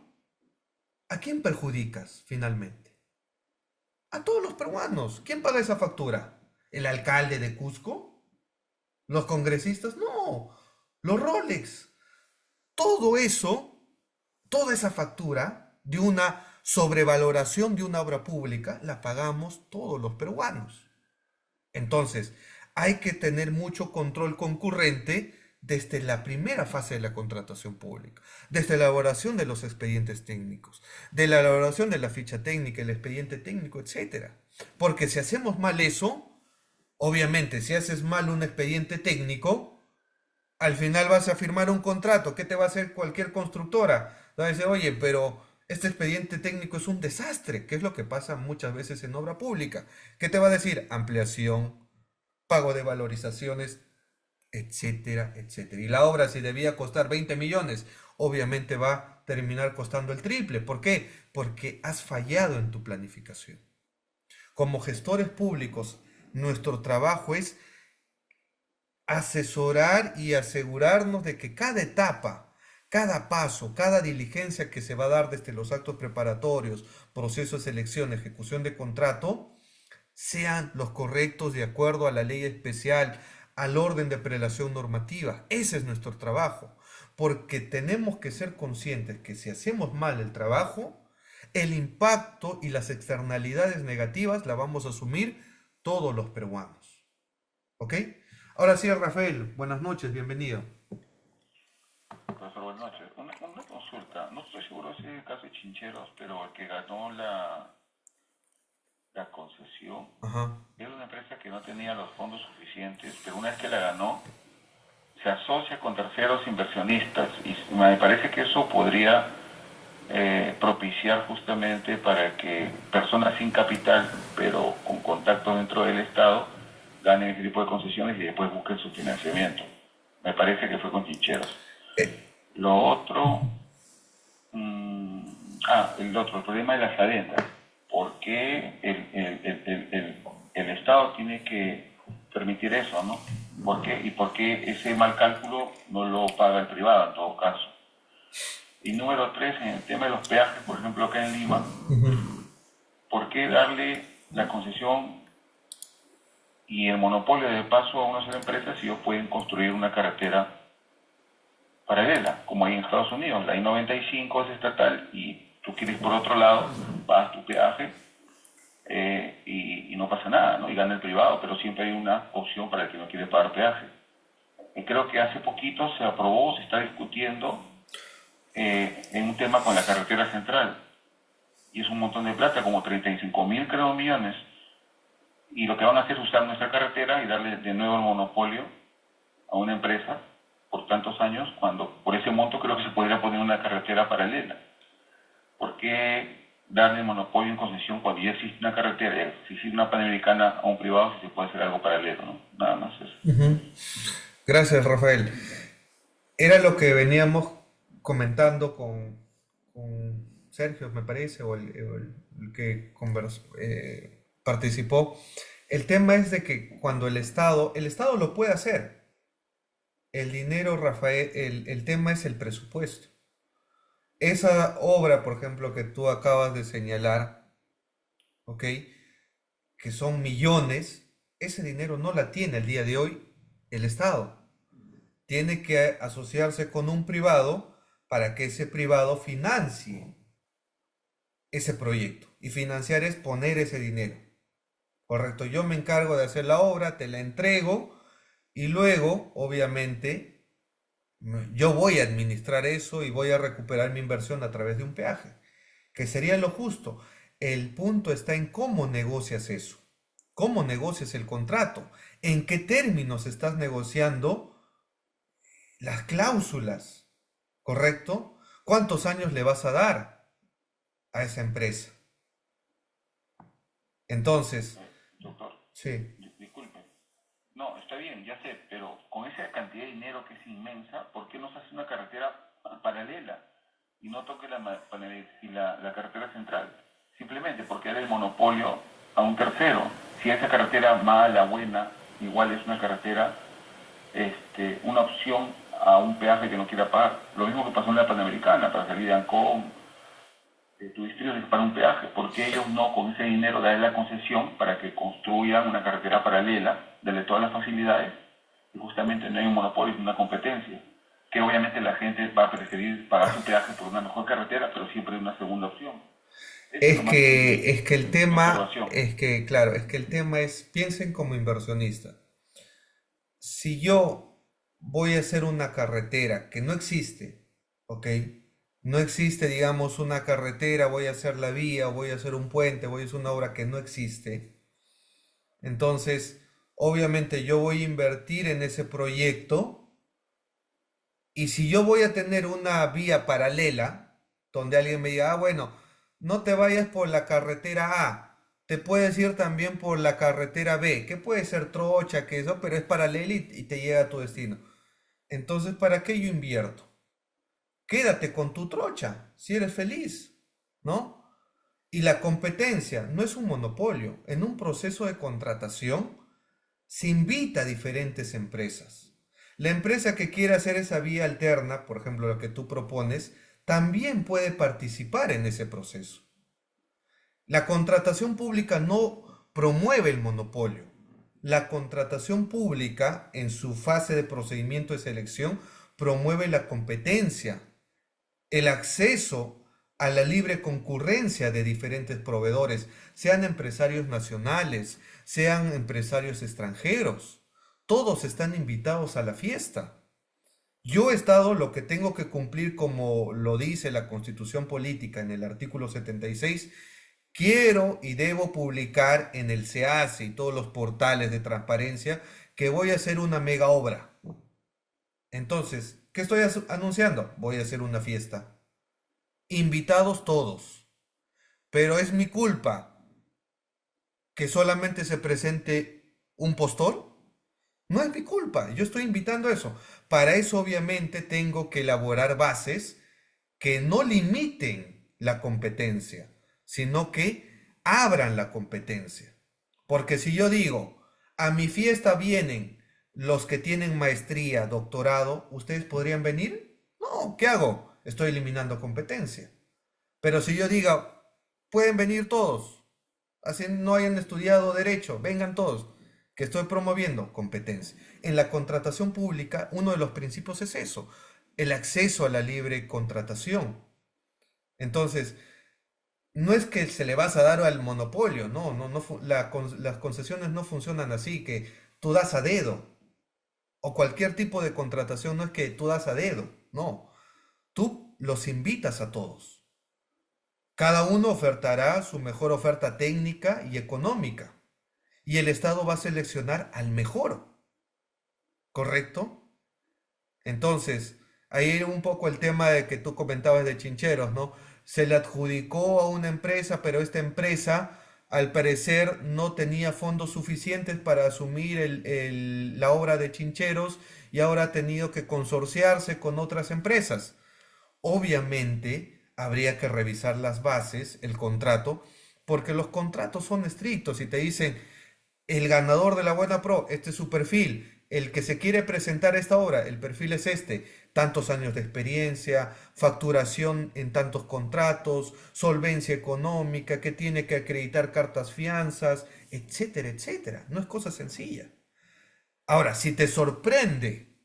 ¿A quién perjudicas finalmente? A todos los peruanos. ¿Quién paga esa factura? ¿El alcalde de Cusco? ¿Los congresistas? No, los Rolex. Todo eso, toda esa factura de una sobrevaloración de una obra pública, la pagamos todos los peruanos. Entonces, hay que tener mucho control concurrente desde la primera fase de la contratación pública, desde la elaboración de los expedientes técnicos, de la elaboración de la ficha técnica, el expediente técnico, etcétera. Porque si hacemos mal eso, obviamente, si haces mal un expediente técnico, al final vas a firmar un contrato. ¿Qué te va a hacer cualquier constructora? Va a decir, oye, pero este expediente técnico es un desastre, que es lo que pasa muchas veces en obra pública. ¿Qué te va a decir? Ampliación, pago de valorizaciones, etcétera, etcétera. Y la obra, si debía costar 20 millones, obviamente va a terminar costando el triple. ¿Por qué? Porque has fallado en tu planificación. Como gestores públicos, nuestro trabajo es asesorar y asegurarnos de que cada etapa, cada paso, cada diligencia que se va a dar desde los actos preparatorios, proceso de selección, ejecución de contrato, sean los correctos de acuerdo a la ley especial, al orden de prelación normativa. Ese es nuestro trabajo, porque tenemos que ser conscientes que si hacemos mal el trabajo, el impacto y las externalidades negativas la vamos a asumir todos los peruanos. ¿Ok? Ahora sí, Rafael, buenas noches, bienvenido. Profesor, buenas noches. Una consulta. No estoy seguro si es el caso de Chincheros, pero el que ganó la concesión Ajá. era una empresa que no tenía los fondos suficientes, pero una vez que la ganó, se asocia con terceros inversionistas y me parece que eso podría propiciar justamente para que personas sin capital, pero con contacto dentro del Estado, ganen ese tipo de concesiones y después busquen su financiamiento. Me parece que fue con Chincheros. Lo otro, el problema de las adendas. ¿Por qué el Estado tiene que permitir eso, no? ¿Por qué? ¿Y por qué ese mal cálculo no lo paga el privado en todo caso? Y número 3, en el tema de los peajes, por ejemplo, acá en Lima, ¿por qué darle la concesión y el monopolio de paso a una sola empresa si ellos pueden construir una carretera paralela, como hay en Estados Unidos? La I-95 es estatal y tú quieres por otro lado, pagas tu peaje y no pasa nada, ¿no? Y gana el privado, pero siempre hay una opción para el que no quiere pagar peaje. Y creo que hace poquito se aprobó, se está discutiendo en un tema con la carretera central. Y es un montón de plata, como 35.000 creo millones. Y lo que van a hacer es usar nuestra carretera y darle de nuevo el monopolio a una empresa por tantos años, cuando por ese monto creo que se podría poner una carretera paralela. ¿Por qué darle monopolio en concesión cuando ya existe una carretera, si existe una panamericana a un privado, si se puede hacer algo paralelo, ¿no? Nada más eso. Gracias, Rafael. Era lo que veníamos comentando con Sergio, me parece, o el que participó. El tema es de que cuando el Estado lo puede hacer. El dinero, Rafael, el tema es el presupuesto. Esa obra, por ejemplo, que tú acabas de señalar, ¿ok? Que son millones, ese dinero no la tiene el día de hoy el Estado. Tiene que asociarse con un privado para que ese privado financie ese proyecto. Y financiar es poner ese dinero. Correcto, yo me encargo de hacer la obra, te la entrego y luego, obviamente, yo voy a administrar eso y voy a recuperar mi inversión a través de un peaje, que sería lo justo. El punto está en cómo negocias eso, cómo negocias el contrato, en qué términos estás negociando las cláusulas, ¿correcto? ¿Cuántos años le vas a dar a esa empresa? Entonces, Doctor, sí. disculpe. No, está bien, ya sé, pero con esa cantidad de dinero que es inmensa, ¿por qué no se hace una carretera paralela y no toque la carretera central? simplemente porque era el monopolio a un tercero. Si esa carretera mala, buena, igual es una carretera, una opción a un peaje que no quiera pagar. Lo mismo que pasó en la Panamericana, para salir de Ancón, tu distrito tiene que pagar un peaje, porque ellos no con ese dinero dan la concesión para que construyan una carretera paralela, darle todas las facilidades, y justamente no hay un monopolio, es una competencia, que obviamente la gente va a preferir pagar su peaje por una mejor carretera, pero siempre hay una segunda opción. Eso es lo más Es que el mi tema, observación. es que, claro, es que el tema es, piensen como inversionista. Si yo voy a hacer una carretera que no existe, ¿ok? No existe, digamos, una carretera, voy a hacer la vía, voy a hacer un puente, voy a hacer una obra que no existe. Entonces, obviamente yo voy a invertir en ese proyecto y si yo voy a tener una vía paralela, donde alguien me diga, ah, bueno, no te vayas por la carretera A, te puedes ir también por la carretera B, que puede ser trocha, que eso, pero es paralela y te llega a tu destino. Entonces, ¿para qué yo invierto? Quédate con tu trocha, si eres feliz, ¿no? Y la competencia no es un monopolio. En un proceso de contratación se invita a diferentes empresas. La empresa que quiera hacer esa vía alterna, por ejemplo, la que tú propones, también puede participar en ese proceso. La contratación pública no promueve el monopolio. La contratación pública, en su fase de procedimiento de selección, promueve la competencia, el acceso a la libre concurrencia de diferentes proveedores, sean empresarios nacionales, sean empresarios extranjeros. Todos están invitados a la fiesta. Yo he estado lo que tengo que cumplir como lo dice la Constitución Política en el artículo 76. Quiero y debo publicar en el SEACE y todos los portales de transparencia que voy a hacer una mega obra. Entonces, ¿qué estoy anunciando? Voy a hacer una fiesta. Invitados todos. Pero es mi culpa que solamente se presente un postor. No es mi culpa. Yo estoy invitando a eso. Para eso obviamente tengo que elaborar bases que no limiten la competencia, sino que abran la competencia. Porque si yo digo, a mi fiesta vienen los que tienen maestría, doctorado, ¿ustedes podrían venir? No, ¿qué hago? Estoy eliminando competencia. Pero si yo diga, pueden venir todos, así no hayan estudiado derecho, vengan todos, que estoy promoviendo competencia. En la contratación pública, uno de los principios es eso, el acceso a la libre contratación. Entonces, no es que se le vas a dar al monopolio, las concesiones no funcionan así, que tú das a dedo, o cualquier tipo de contratación no es que tú das a dedo, no, tú los invitas a todos. Cada uno ofertará su mejor oferta técnica y económica, y el Estado va a seleccionar al mejor, ¿correcto? Entonces, ahí un poco el tema de que tú comentabas de Chincheros, ¿no? Se le adjudicó a una empresa, pero esta empresa, al parecer, no tenía fondos suficientes para asumir la obra de Chincheros y ahora ha tenido que consorciarse con otras empresas. Obviamente, habría que revisar las bases, el contrato, porque los contratos son estrictos y te dicen, el ganador de la Buena Pro, este es su perfil. El que se quiere presentar a esta obra, el perfil es este, tantos años de experiencia, facturación en tantos contratos, solvencia económica, que tiene que acreditar cartas fianzas, etcétera, etcétera. No es cosa sencilla. Ahora, si te sorprende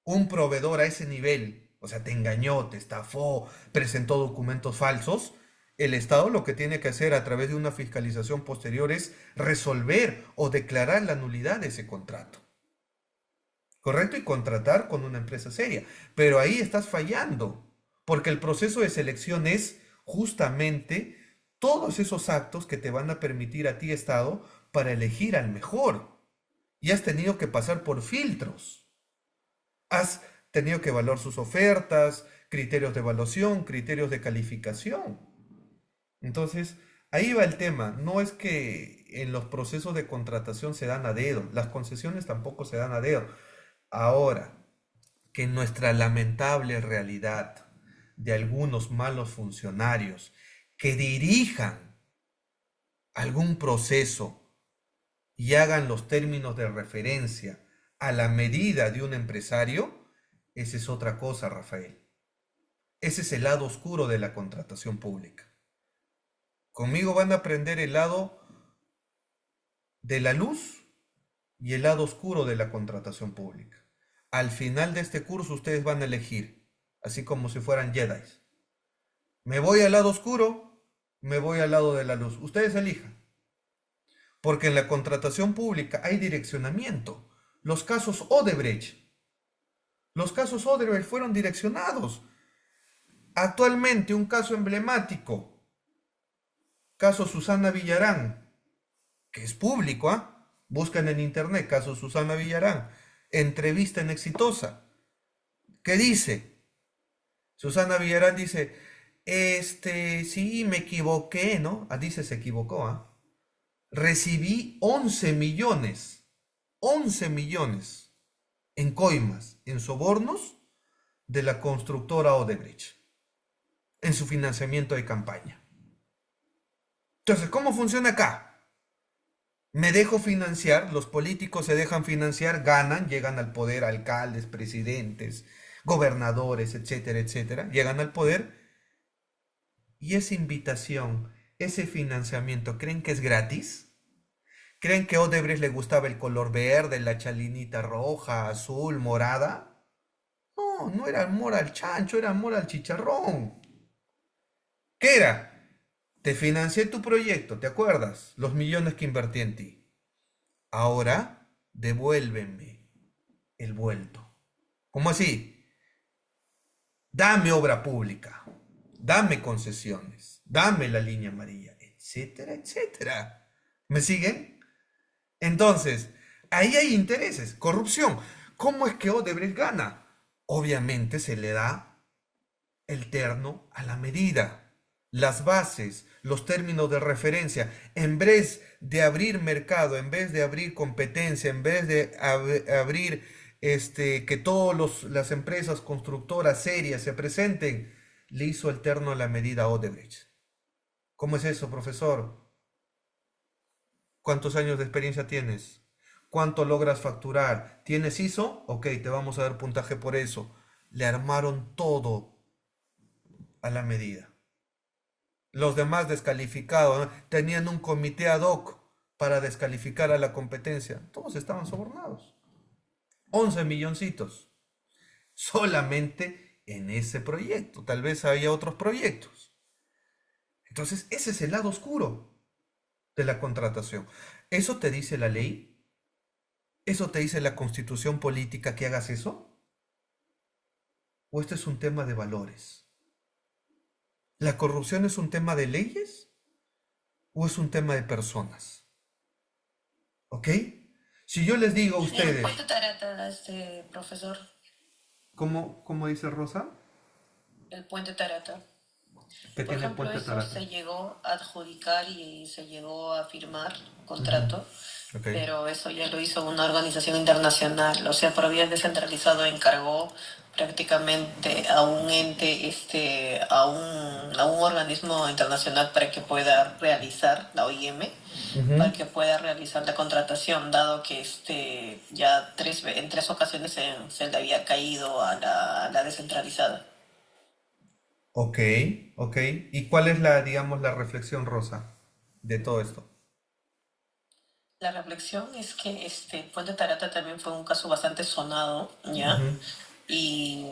un proveedor a ese nivel, o sea, te engañó, te estafó, presentó documentos falsos, el Estado lo que tiene que hacer a través de una fiscalización posterior es resolver o declarar la nulidad de ese contrato. ¿Correcto? Y contratar con una empresa seria. Pero ahí estás fallando, porque el proceso de selección es justamente todos esos actos que te van a permitir a ti, Estado, para elegir al mejor. Y has tenido que pasar por filtros. Has tenido que evaluar sus ofertas, criterios de evaluación, criterios de calificación. Entonces, ahí va el tema. No es que en los procesos de contratación se dan a dedo. Las concesiones tampoco se dan a dedo. Ahora, que nuestra lamentable realidad de algunos malos funcionarios que dirijan algún proceso y hagan los términos de referencia a la medida de un empresario, esa es otra cosa, Rafael. Ese es el lado oscuro de la contratación pública. Conmigo van a aprender el lado de la luz y el lado oscuro de la contratación pública. Al final de este curso ustedes van a elegir, así como si fueran Jedis. ¿Me voy al lado oscuro? ¿Me voy al lado de la luz? Ustedes elijan. Porque en la contratación pública hay direccionamiento. Los casos Odebrecht fueron direccionados. Actualmente un caso emblemático, caso Susana Villarán, que es público, ¿ah? Buscan en internet, caso Susana Villarán, entrevista en Exitosa. ¿Qué dice? Susana Villarán dice, sí, me equivoqué, ¿no? Dice, se equivocó, ¿ah? Recibí 11 millones en coimas, en sobornos de la constructora Odebrecht, en su financiamiento de campaña. Entonces, ¿cómo funciona acá? Me dejo financiar, los políticos se dejan financiar, ganan, llegan al poder, alcaldes, presidentes, gobernadores, etcétera, etcétera, llegan al poder y esa invitación, ese financiamiento, ¿creen que es gratis? ¿Creen que a Odebrecht le gustaba el color verde, la chalinita roja, azul, morada? No, no era amor al chancho, era amor al chicharrón. ¿Qué era? Te financié tu proyecto, ¿te acuerdas? Los millones que invertí en ti. Ahora, devuélveme el vuelto. ¿Cómo así? Dame obra pública, dame concesiones, dame la línea amarilla, etcétera, etcétera. ¿Me siguen? Entonces, ahí hay intereses, corrupción. ¿Cómo es que Odebrecht gana? Obviamente se le da el terno a la medida. Las bases, los términos de referencia, en vez de abrir mercado, en vez de abrir competencia, en vez de abrir que todas las empresas constructoras serias se presenten, le hizo el terno a la medida a Odebrecht. ¿Cómo es eso, profesor? ¿Cuántos años de experiencia tienes? ¿Cuánto logras facturar? ¿Tienes ISO? Ok, te vamos a dar puntaje por eso. Le armaron todo a la medida. Los demás descalificados, ¿no? Tenían un comité ad hoc para descalificar a la competencia. Todos estaban sobornados. 11 milloncitos. Solamente en ese proyecto. Tal vez había otros proyectos. Entonces, ese es el lado oscuro de la contratación. ¿Eso te dice la ley? ¿Eso te dice la constitución política que hagas eso? ¿O este es un tema de valores? ¿La corrupción es un tema de leyes o es un tema de personas? ¿Ok? Si yo les digo a ustedes... ¿Cuánto tarata profesor? ¿Cómo dice Rosa? El puente Tarata. ¿Qué Por tiene el ejemplo, puente eso Tarata? se llegó a adjudicar y se llegó a firmar contrato, Ok. pero eso ya lo hizo una organización internacional. O sea, Provías Descentralizado encargó prácticamente a un ente, a un organismo internacional para que pueda realizar, la OIM, para que pueda realizar la contratación, dado que ya en tres ocasiones se le había caído a la descentralizada. Ok, ok. ¿Y cuál es la reflexión, Rosa, de todo esto? La reflexión es que Puente Tarata también fue un caso bastante sonado, ¿ya? Ujú. Y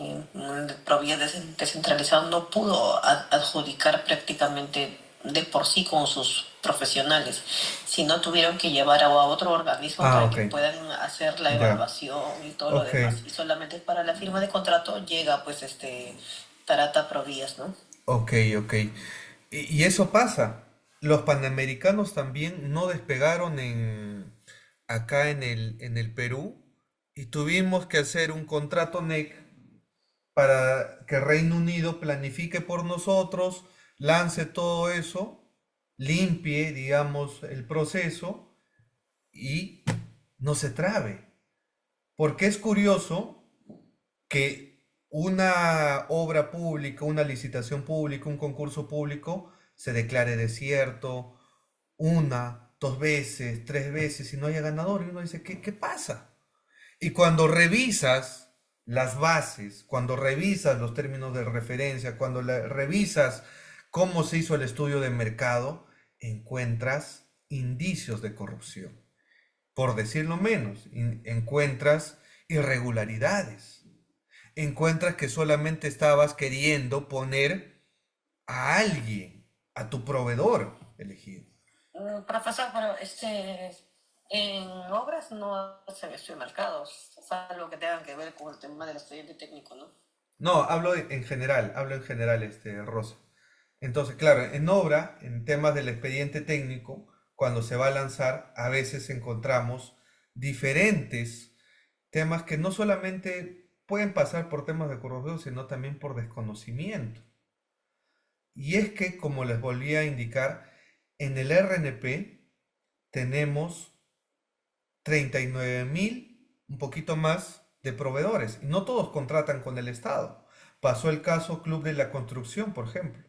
Provías Descentralizado no pudo adjudicar prácticamente de por sí con sus profesionales, sino tuvieron que llevar a otro organismo para ok. que puedan hacer la Ya. evaluación y todo lo Ok. demás. Y solamente para la firma de contrato llega pues Tarata Provías, ¿no? Ok, ok. Y eso pasa. Los panamericanos también no despegaron acá en el Perú y tuvimos que hacer un contrato NEC para que Reino Unido planifique por nosotros, lance todo eso, limpie, digamos, el proceso y no se trabe. Porque es curioso que una obra pública, una licitación pública, un concurso público, se declare desierto una, dos veces, tres veces y no haya ganador. Y uno dice, ¿qué pasa? Y cuando revisas las bases, cuando revisas los términos de referencia, cuando revisas cómo se hizo el estudio de mercado, encuentras indicios de corrupción. Por decirlo menos, encuentras irregularidades. Encuentras que solamente estabas queriendo poner a alguien, a tu proveedor elegido. Profesor, pero en obras no se ve estudio de mercados, salvo que tengan que ver con el tema del expediente técnico, ¿no? No, hablo en general, Rosa. Entonces, claro, en obra, en temas del expediente técnico, cuando se va a lanzar, a veces encontramos diferentes temas que no solamente pueden pasar por temas de corrupción, sino también por desconocimiento. Y es que, como les volví a indicar, en el RNP tenemos 39.000, un poquito más, de proveedores. Y no todos contratan con el Estado. Pasó el caso Club de la Construcción, por ejemplo,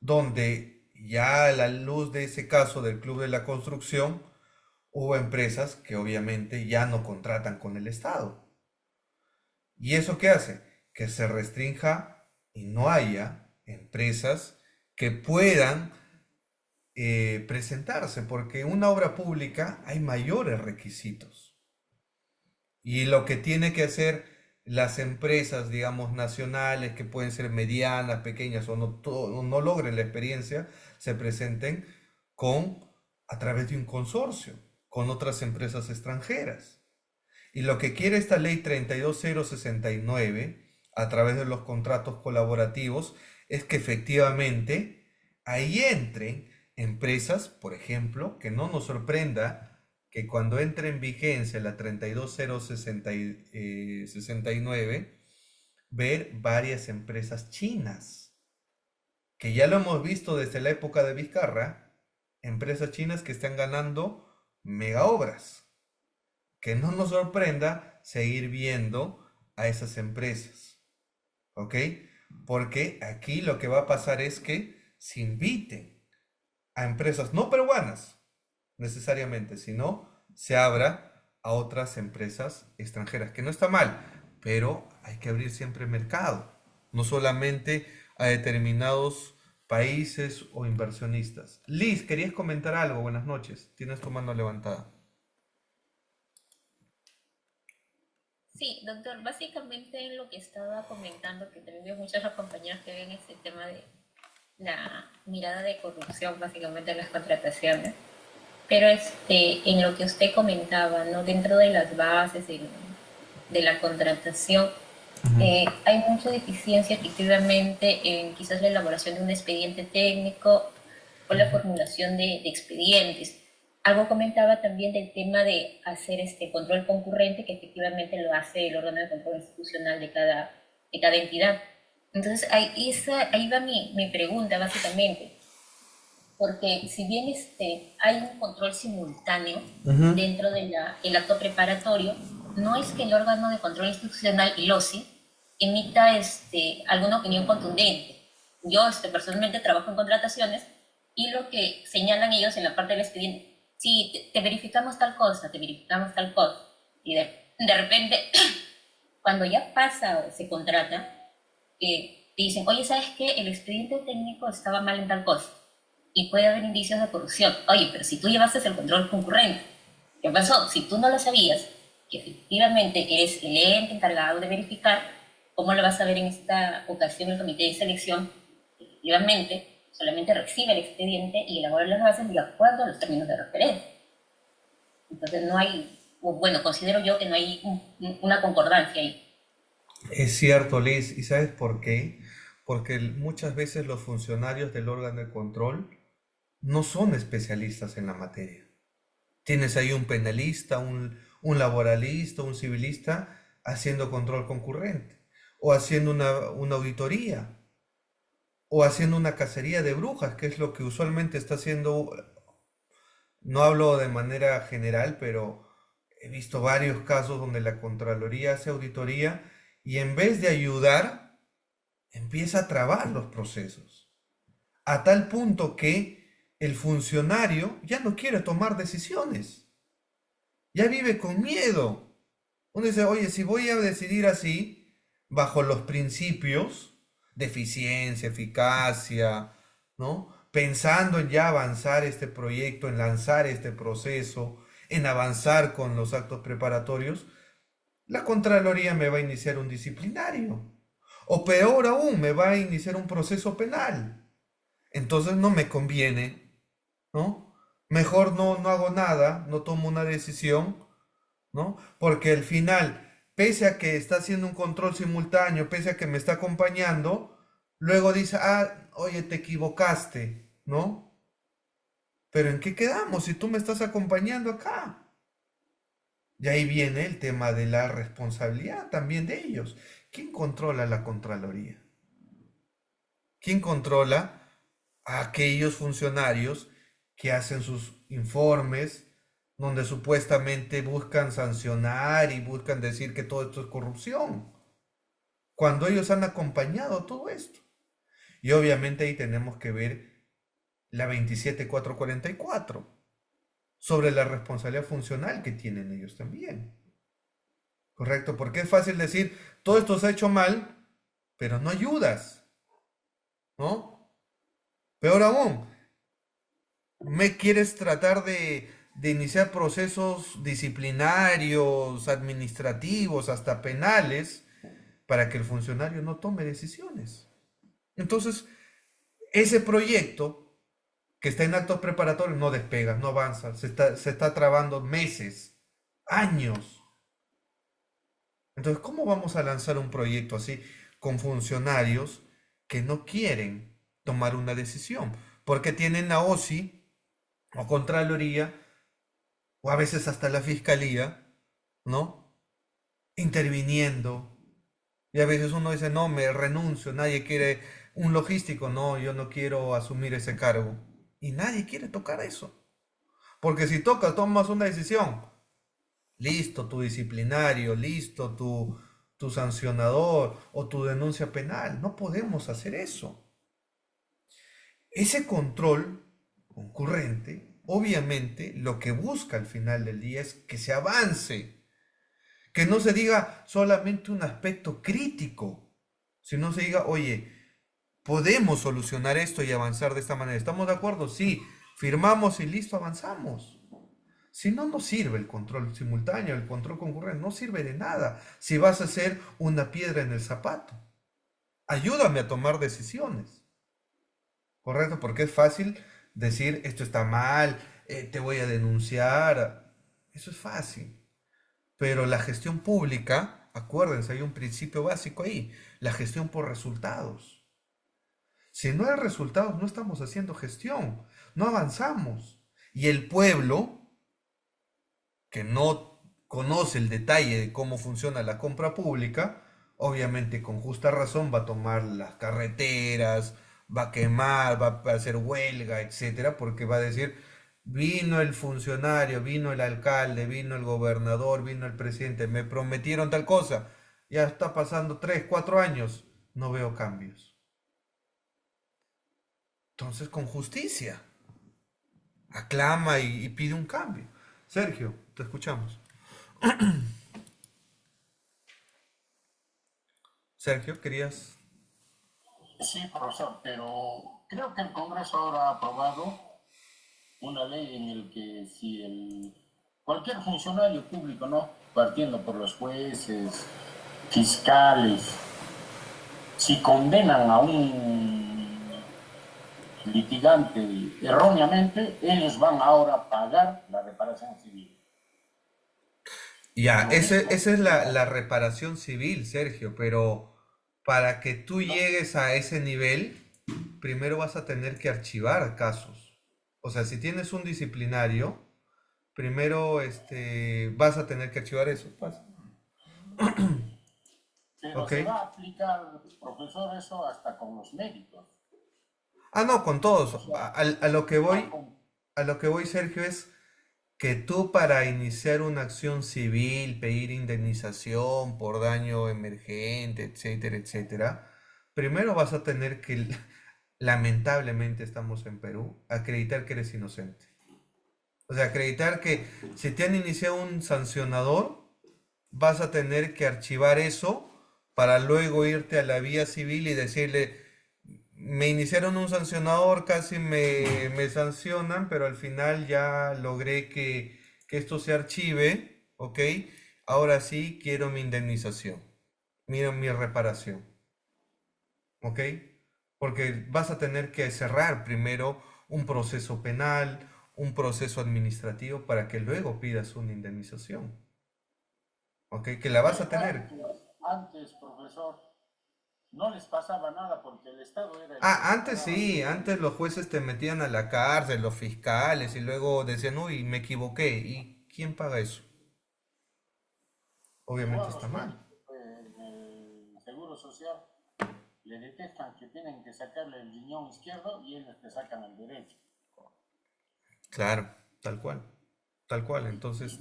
donde ya a la luz de ese caso del Club de la Construcción, hubo empresas que obviamente ya no contratan con el Estado. ¿Y eso qué hace? Que se restrinja y no haya empresas que puedan presentarse, porque en una obra pública hay mayores requisitos. Y lo que tiene que hacer las empresas, digamos, nacionales, que pueden ser medianas, pequeñas o no logren la experiencia, se presenten a través de un consorcio, con otras empresas extranjeras. Y lo que quiere esta ley 32069, a través de los contratos colaborativos, es que efectivamente ahí entren empresas, por ejemplo, que no nos sorprenda que cuando entre en vigencia la 32069, ver varias empresas chinas, que ya lo hemos visto desde la época de Vizcarra, empresas chinas que están ganando mega obras. Que no nos sorprenda seguir viendo a esas empresas, ¿ok? Porque aquí lo que va a pasar es que se inviten a empresas no peruanas necesariamente, sino se abra a otras empresas extranjeras, que no está mal, pero hay que abrir siempre mercado, no solamente a determinados países o inversionistas. Liz, ¿querías comentar algo? Buenas noches, tienes tu mano levantada. Sí, doctor, básicamente lo que estaba comentando, que también veo muchas las compañeras que ven este tema de la mirada de corrupción, básicamente en las contrataciones, pero en lo que usted comentaba, ¿no? Dentro de las bases de la contratación, hay mucha deficiencia efectivamente en quizás la elaboración de un expediente técnico o la formulación de expedientes. Algo comentaba también del tema de hacer este control concurrente, que efectivamente lo hace el órgano de control institucional de cada entidad. Entonces, ahí va mi pregunta, básicamente. Porque si bien hay un control simultáneo dentro del acto preparatorio, no es que el órgano de control institucional, el OSI, emita alguna opinión contundente. Yo personalmente trabajo en contrataciones y lo que señalan ellos en la parte del expediente, sí, te verificamos tal cosa, te verificamos tal cosa. Y de repente, cuando ya pasa o se contrata, te dicen, oye, ¿sabes qué? El expediente técnico estaba mal en tal cosa. Y puede haber indicios de corrupción. Oye, pero si tú llevaste el control concurrente, ¿qué pasó? Si tú no lo sabías, que efectivamente eres el ente encargado de verificar, ¿cómo lo vas a ver en esta ocasión el comité de selección? Efectivamente, solamente recibe el expediente y elabora las bases de acuerdo a los términos de referencia. Entonces no hay, bueno, considero yo que no hay una concordancia ahí. Es cierto, Liz, ¿y sabes por qué? Porque muchas veces los funcionarios del órgano de control no son especialistas en la materia. Tienes ahí un penalista, un laboralista, un civilista haciendo control concurrente, o haciendo una auditoría, o haciendo una cacería de brujas, que es lo que usualmente está haciendo. No hablo de manera general, pero he visto varios casos donde la Contraloría hace auditoría y en vez de ayudar, empieza a trabar los procesos, a tal punto que el funcionario ya no quiere tomar decisiones, ya vive con miedo. Uno dice, oye, si voy a decidir así, bajo los principios de eficiencia, eficacia, ¿no? Pensando en ya avanzar este proyecto, en lanzar este proceso, en avanzar con los actos preparatorios, la Contraloría me va a iniciar un disciplinario. O peor aún, me va a iniciar un proceso penal. Entonces no me conviene, ¿no? Mejor no hago nada, no tomo una decisión, ¿no? Porque al final, pese a que está haciendo un control simultáneo, pese a que me está acompañando, luego dice, ah, oye, te equivocaste, ¿no? Pero ¿en qué quedamos si tú me estás acompañando acá? Y ahí viene el tema de la responsabilidad también de ellos. ¿Quién controla la Contraloría? ¿Quién controla a aquellos funcionarios que hacen sus informes donde supuestamente buscan sancionar y buscan decir que todo esto es corrupción, cuando ellos han acompañado todo esto? Y obviamente ahí tenemos que ver la 27444 sobre la responsabilidad funcional que tienen ellos también. ¿Correcto? Porque es fácil decir, todo esto se ha hecho mal, pero no ayudas, ¿no? Peor aún, me quieres tratar de iniciar procesos disciplinarios, administrativos, hasta penales, para que el funcionario no tome decisiones. Entonces, ese proyecto que está en actos preparatorios no despega, no avanza, se está trabando meses, años. Entonces, ¿cómo vamos a lanzar un proyecto así con funcionarios que no quieren tomar una decisión? Porque tienen la OSI o Contraloría, o a veces hasta la Fiscalía, ¿no? Interviniendo. Y a veces uno dice, no, me renuncio, nadie quiere un logístico, no, yo no quiero asumir ese cargo. Y nadie quiere tocar eso. Porque si tomas una decisión, listo tu disciplinario, listo tu sancionador o tu denuncia penal. No podemos hacer eso. Ese control concurrente, obviamente, lo que busca al final del día es que se avance, que no se diga solamente un aspecto crítico, sino se diga, oye, podemos solucionar esto y avanzar de esta manera. ¿Estamos de acuerdo? Sí, firmamos y listo, avanzamos. Si no, no sirve el control simultáneo, el control concurrente, no sirve de nada si vas a ser una piedra en el zapato. Ayúdame a tomar decisiones, ¿correcto? Porque es fácil decir, esto está mal, te voy a denunciar. Eso es fácil. Pero la gestión pública, acuérdense, hay un principio básico ahí, la gestión por resultados. Si no hay resultados, no estamos haciendo gestión, no avanzamos. Y el pueblo, que no conoce el detalle de cómo funciona la compra pública, obviamente con justa razón va a tomar las carreteras, va a quemar, va a hacer huelga, etcétera, porque va a decir, vino el funcionario, vino el alcalde, vino el gobernador, vino el presidente, me prometieron tal cosa, ya está pasando 3, 4 años, no veo cambios. Entonces, con justicia, aclama y pide un cambio. Sergio, te escuchamos. Sergio, ¿querías? Sí, profesor, pero creo que el Congreso ahora ha aprobado una ley en la que si cualquier funcionario público, ¿no? Partiendo por los jueces, fiscales, si condenan a un litigante erróneamente, ellos van ahora a pagar la reparación civil. Ya, esa es la reparación civil, Sergio, pero para que tú llegues a ese nivel, primero vas a tener que archivar casos. O sea, si tienes un disciplinario, primero vas a tener que archivar eso. Pasa. Pero Ok. se va a aplicar, profesor, eso hasta con los médicos. Ah, no, con todos. O sea, A lo que voy, Sergio, es que tú para iniciar una acción civil, pedir indemnización por daño emergente, etcétera, etcétera, primero vas a tener que lamentablemente estamos en Perú, acreditar que eres inocente. O sea, acreditar que si te han iniciado un sancionador, vas a tener que archivar eso para luego irte a la vía civil y decirle, me iniciaron un sancionador, casi me sancionan, pero al final ya logré que esto se archive, ¿ok? Ahora sí quiero mi indemnización, mi reparación, ¿ok? Porque vas a tener que cerrar primero un proceso penal, un proceso administrativo para que luego pidas una indemnización, ¿ok? Que la vas a tener. Antes, profesor, no les pasaba nada porque el Estado era el que Ah, les antes pagaba. sí, antes los jueces te metían a la cárcel, los fiscales, y luego decían, uy, me equivoqué. ¿Y quién paga eso? Obviamente Igual está los mal. médicos del Seguro Social le detectan que tienen que sacarle el riñón izquierdo y ellos te sacan el derecho. Claro, tal cual, tal cual. Y Entonces,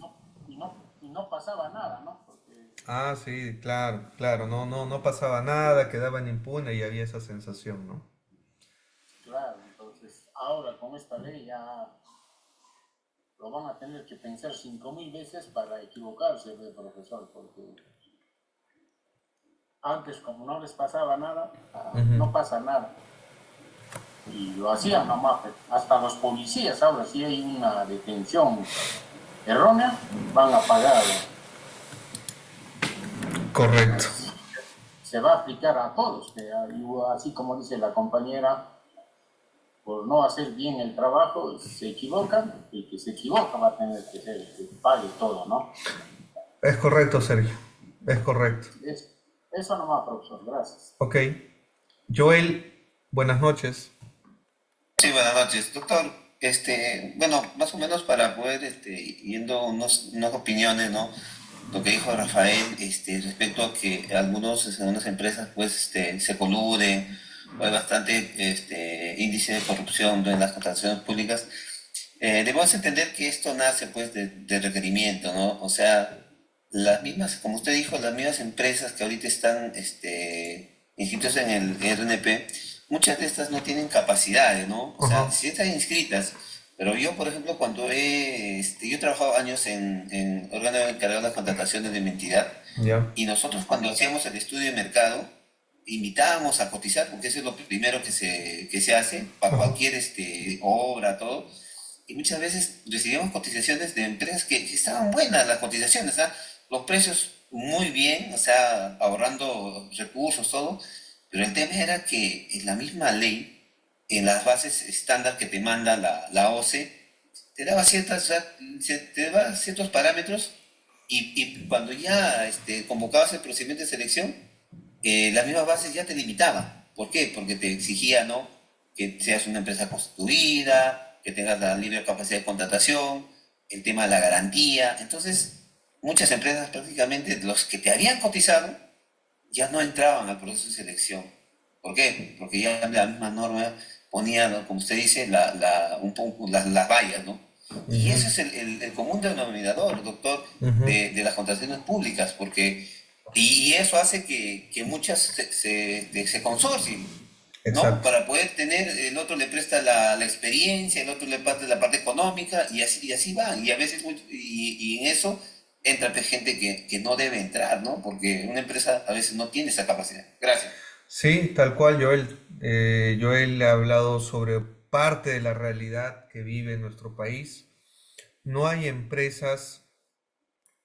no pasaba nada, ¿no? Porque, sí, claro, claro, no pasaba nada, quedaban impune y había esa sensación, ¿no? claro, entonces ahora con esta ley ya lo van a tener que pensar 5.000 veces para equivocarse de profesor, porque antes como no les pasaba nada, Ujú. no pasa nada. Y lo hacían nomás, hasta los policías ahora si hay una detención errónea, van a pagar. Correcto. Se va a aplicar a todos, que así como dice la compañera, por no hacer bien el trabajo, se equivocan, y que se equivoca va a tener que ser que pague todo, ¿no? Es correcto, Sergio. Es correcto. Eso nomás, profesor, gracias. Ok. Joel, buenas noches. Sí, buenas noches, doctor. Bueno, más o menos para poder, yendo unas opiniones, ¿no? Lo que dijo Rafael, respecto a que algunas empresas, pues, se coluden, o hay bastante, índice de corrupción, ¿no?, en las contrataciones públicas. Debemos entender que esto nace, pues, de requerimiento, ¿no? O sea, las mismas, como usted dijo, las mismas empresas que ahorita están, inscritas en el RNP, muchas de estas no tienen capacidades, ¿no? O sea, Ajá. sí están inscritas, pero yo, por ejemplo, yo he trabajado años en órgano encargado de las contrataciones de mi entidad, Ya. y nosotros cuando hacíamos el estudio de mercado, invitábamos a cotizar, porque eso es lo primero que se hace para Ajá. cualquier obra, todo, y muchas veces recibíamos cotizaciones de empresas que estaban buenas las cotizaciones, ¿ah? Los precios muy bien, o sea, ahorrando recursos, todo, pero el tema era que en la misma ley, en las bases estándar que te manda la OCE, te daba ciertas, o sea, te daba ciertos parámetros, y cuando ya convocabas el procedimiento de selección, las mismas bases ya te limitaban. ¿Por qué? Porque te exigía, ¿no?, que seas una empresa constituida, que tengas la libre capacidad de contratación, el tema de la garantía. Entonces, muchas empresas, prácticamente los que te habían cotizado, ya no entraban al proceso de selección. ¿Por qué? Porque ya la misma norma ponía, ¿no?, como usted dice, un poco las vallas, ¿no? Y Ujú. eso es el común denominador, doctor, Ujú. de las contrataciones públicas, porque, y eso hace que muchas se consorcien, ¿no? Exacto. Para poder tener, el otro le presta la experiencia, el otro le presta la parte económica, y así va. Y a veces, y en eso entra, pues, gente que no debe entrar, ¿no? Porque una empresa a veces no tiene esa capacidad. Gracias. Sí, tal cual, Joel. Joel ha hablado sobre parte de la realidad que vive nuestro país. No hay empresas,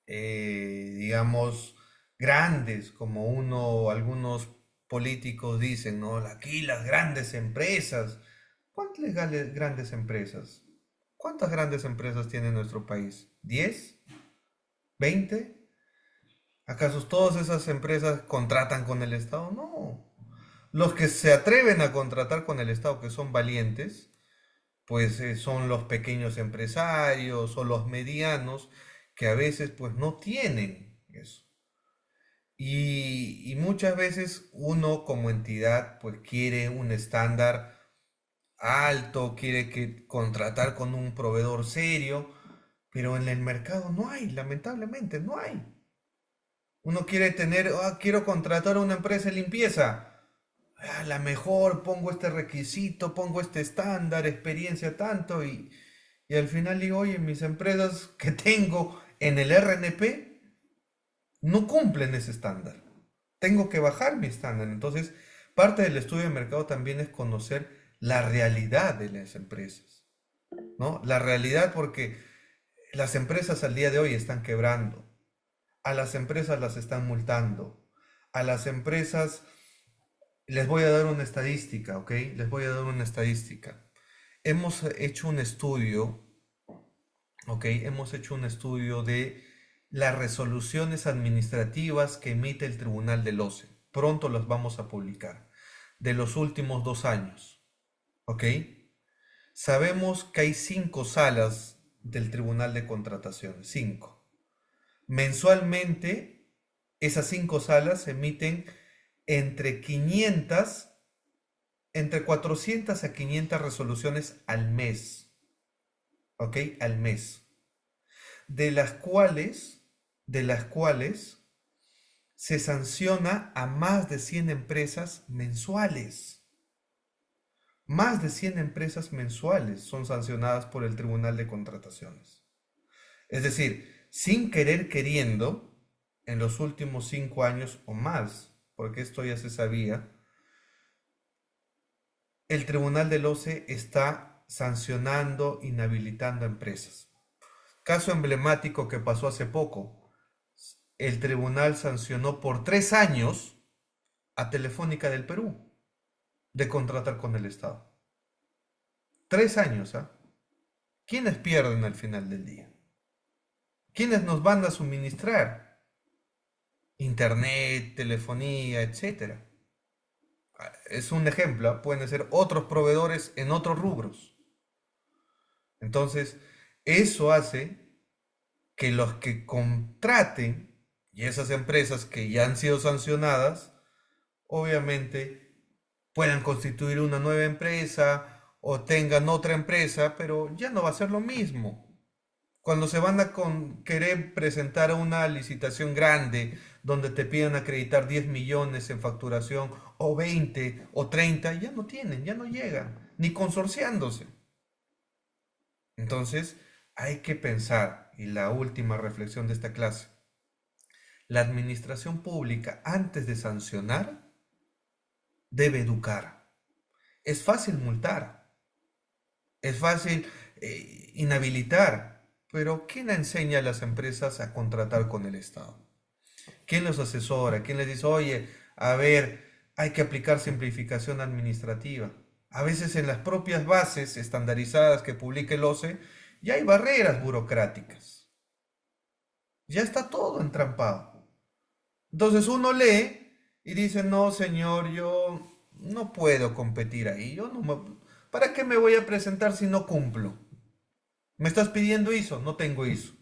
digamos, grandes como algunos políticos dicen, ¿no? Aquí las grandes empresas. ¿Cuántas grandes empresas? ¿Cuántas grandes empresas tiene nuestro país? ¿10? ¿20? ¿Acaso todas esas empresas contratan con el Estado? No. Los que se atreven a contratar con el Estado, que son valientes, pues son los pequeños empresarios o los medianos que a veces pues no tienen eso. Y muchas veces uno como entidad pues quiere un estándar alto, quiere contratar con un proveedor serio, pero en el mercado no hay, lamentablemente no hay. Uno quiere quiero contratar a una empresa de limpieza. la mejor, pongo este requisito, pongo este estándar, experiencia tanto, y al final digo, oye, mis empresas que tengo en el RNP no cumplen ese estándar. Tengo que bajar mi estándar. Entonces, parte del estudio de mercado también es conocer la realidad de las empresas, ¿no? La realidad, porque las empresas al día de hoy están quebrando, a las empresas las están multando, a las empresas, les voy a dar una estadística, ¿ok? Les voy a dar una estadística. Hemos hecho un estudio, ¿ok? Hemos hecho un estudio de las resoluciones administrativas que emite el Tribunal del OCE. Pronto las vamos a publicar, de los últimos 2 años, ¿ok? Sabemos que hay 5 salas del Tribunal de Contrataciones, 5. Mensualmente, esas 5 salas emiten entre 500, entre 400 a 500 resoluciones al mes, ¿ok? Al mes. De las cuales se sanciona a más de 100 empresas mensuales. Más de 100 empresas mensuales son sancionadas por el Tribunal de Contrataciones. Es decir, sin querer queriendo, en los últimos 5 años o más, porque esto ya se sabía, el Tribunal del OCE está sancionando, inhabilitando a empresas. Caso emblemático que pasó hace poco, el tribunal sancionó por 3 años a Telefónica del Perú de contratar con el Estado. 3 años, ¿ah? ¿Quiénes pierden al final del día? ¿Quiénes nos van a suministrar? Internet, telefonía, etcétera. Es un ejemplo, ¿ah? Pueden ser otros proveedores en otros rubros. Entonces, eso hace que los que contraten y esas empresas que ya han sido sancionadas, obviamente puedan constituir una nueva empresa o tengan otra empresa, pero ya no va a ser lo mismo. Cuando se van a querer presentar una licitación grande donde te pidan acreditar 10 millones en facturación o 20 o 30, ya no tienen, ya no llegan, ni consorciándose. Entonces, hay que pensar, y la última reflexión de esta clase, la administración pública antes de sancionar debe educar. Es fácil multar, es fácil inhabilitar, pero ¿quién enseña a las empresas a contratar con el Estado? ¿Quién los asesora? ¿Quién les dice, oye, a ver, hay que aplicar simplificación administrativa? A veces en las propias bases estandarizadas que publica el OCE ya hay barreras burocráticas. Ya está todo entrampado. Entonces uno lee y dice, no, señor, yo no puedo competir ahí. ¿Para qué me voy a presentar si no cumplo? ¿Me estás pidiendo ISO? No tengo ISO.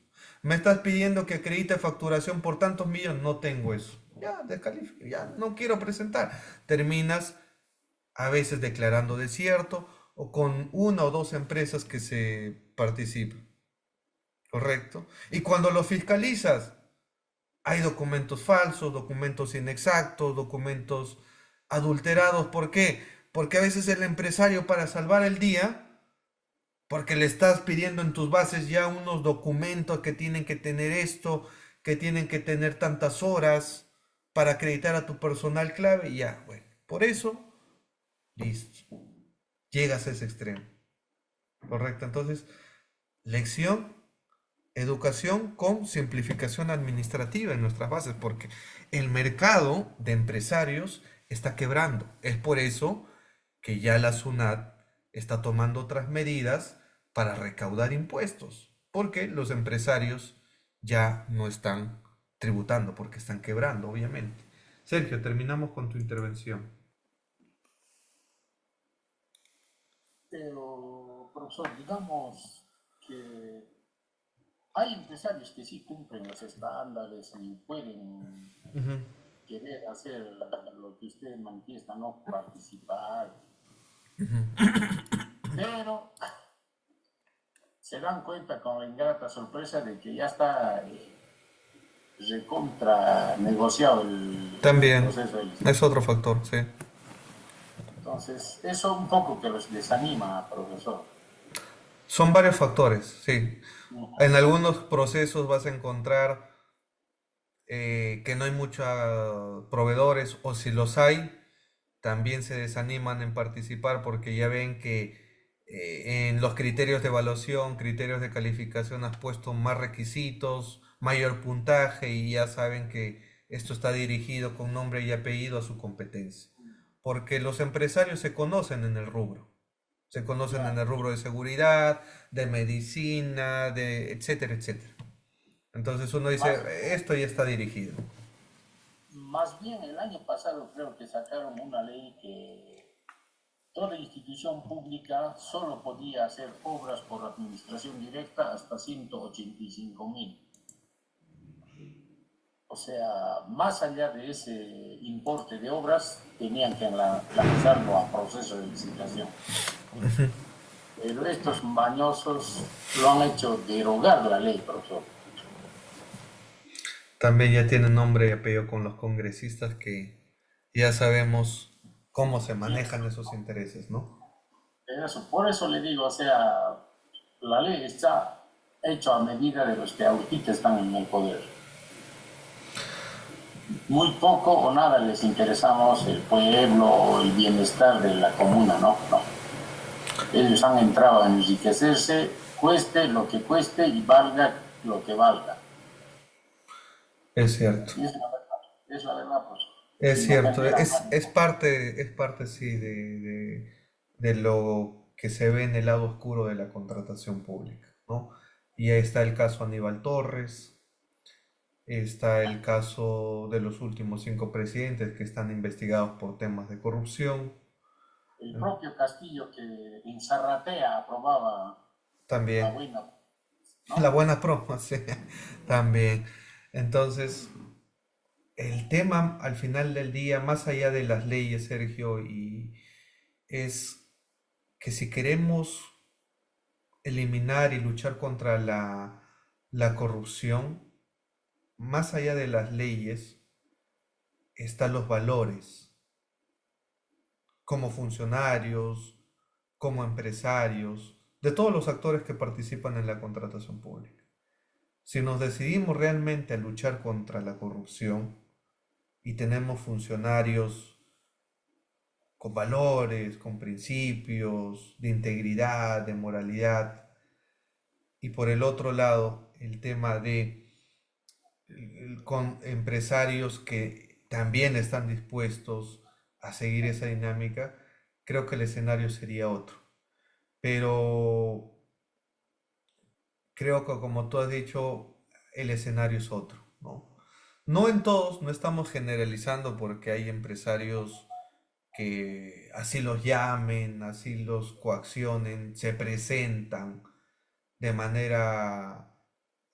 ¿Me estás pidiendo que acredite facturación por tantos millones? No tengo eso. Ya, descalifico, ya no quiero presentar. Terminas a veces declarando desierto o con 1 o 2 empresas que se participan. ¿Correcto? Y cuando lo fiscalizas, hay documentos falsos, documentos inexactos, documentos adulterados. ¿Por qué? Porque a veces el empresario, para salvar el día, porque le estás pidiendo en tus bases ya unos documentos que tienen que tener esto, que tienen que tener tantas horas para acreditar a tu personal clave, y ya, bueno, por eso, listo, llegas a ese extremo. ¿Correcto? Entonces, lección, educación con simplificación administrativa en nuestras bases, porque el mercado de empresarios está quebrando. Es por eso que ya la SUNAT está tomando otras medidas para recaudar impuestos, porque los empresarios ya no están tributando, porque están quebrando, obviamente. Sergio, terminamos con tu intervención. Pero, profesor, digamos que hay empresarios que sí cumplen los estándares y pueden querer hacer lo que usted manifiesta, no participar, pero se dan cuenta con la ingrata sorpresa de que ya está recontra negociado el También proceso. es otro factor, sí. Entonces, eso un poco que los desanima, profesor. Son varios factores, sí. Ujú. En algunos procesos vas a encontrar que no hay muchos proveedores o si los hay, también se desaniman en participar porque ya ven que en los criterios de evaluación, criterios de calificación has puesto más requisitos, mayor puntaje y ya saben que esto está dirigido con nombre y apellido a su competencia. Porque los empresarios se conocen en el rubro. Se conocen en Claro. el rubro de seguridad, de medicina, de etcétera, etcétera. Entonces uno dice, Más, esto ya está dirigido. más bien el año pasado creo que sacaron una ley que toda institución pública solo podía hacer obras por administración directa hasta 185.000. O sea, más allá de ese importe de obras, tenían que lanzarlo a proceso de licitación. Pero estos mañosos lo han hecho derogar la ley, profesor. También ya tiene nombre y apellido con los congresistas que ya sabemos cómo se manejan esos intereses, ¿no? Por eso le digo, o sea, la ley está hecha a medida de los que ahorita están en el poder. Muy poco o nada les interesamos el pueblo o el bienestar de la comuna, ¿no? No. Ellos han entrado a enriquecerse, cueste lo que cueste y valga lo que valga. Es cierto. Y es la verdad, pues. Es Si no cierto, cambiaran, es parte sí de lo que se ve en el lado oscuro de la contratación pública, ¿no? Y ahí está el caso Aníbal Torres, está el caso de los últimos 5 presidentes que están investigados por temas de corrupción, el propio Castillo que en Zarratea aprobaba la también buena, la ¿no? buena promo, sí, también. Entonces, el tema al final del día, más allá de las leyes, Sergio, y es que si queremos eliminar y luchar contra la corrupción, más allá de las leyes, están los valores, como funcionarios, como empresarios, de todos los actores que participan en la contratación pública. Si nos decidimos realmente a luchar contra la corrupción y tenemos funcionarios con valores, con principios de integridad, de moralidad, y por el otro lado el tema de con empresarios que también están dispuestos a seguir esa dinámica, creo que el escenario sería otro. Pero creo que como tú has dicho, el escenario es otro, ¿no? No en todos, no estamos generalizando porque hay empresarios que así los llamen, así los coaccionen, se presentan de manera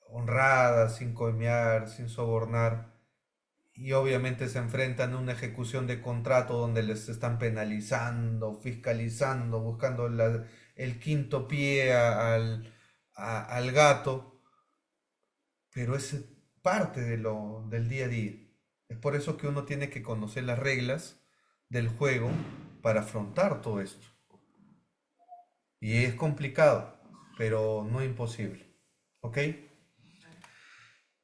honrada, sin coimear, sin sobornar, y obviamente se enfrentan a una ejecución de contrato donde les están penalizando, fiscalizando, buscando el quinto pie al gato, pero es parte del día a día. Es por eso que uno tiene que conocer las reglas del juego para afrontar todo esto. Y es complicado, pero no imposible. ¿Ok?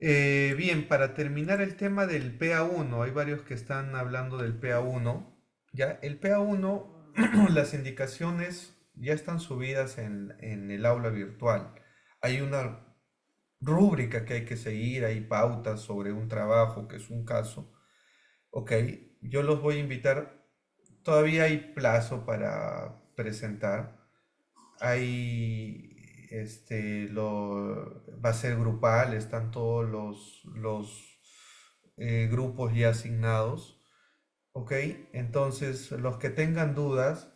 Bien, para terminar el tema del PA1, hay varios que están hablando del PA1. Ya, el PA1, las indicaciones ya están subidas en el aula virtual. Hay una rúbrica que hay que seguir, hay pautas sobre un trabajo que es un caso. Ok, yo los voy a invitar. Todavía hay plazo para presentar. Hay, va a ser grupal, están todos los grupos ya asignados. Ok, entonces los que tengan dudas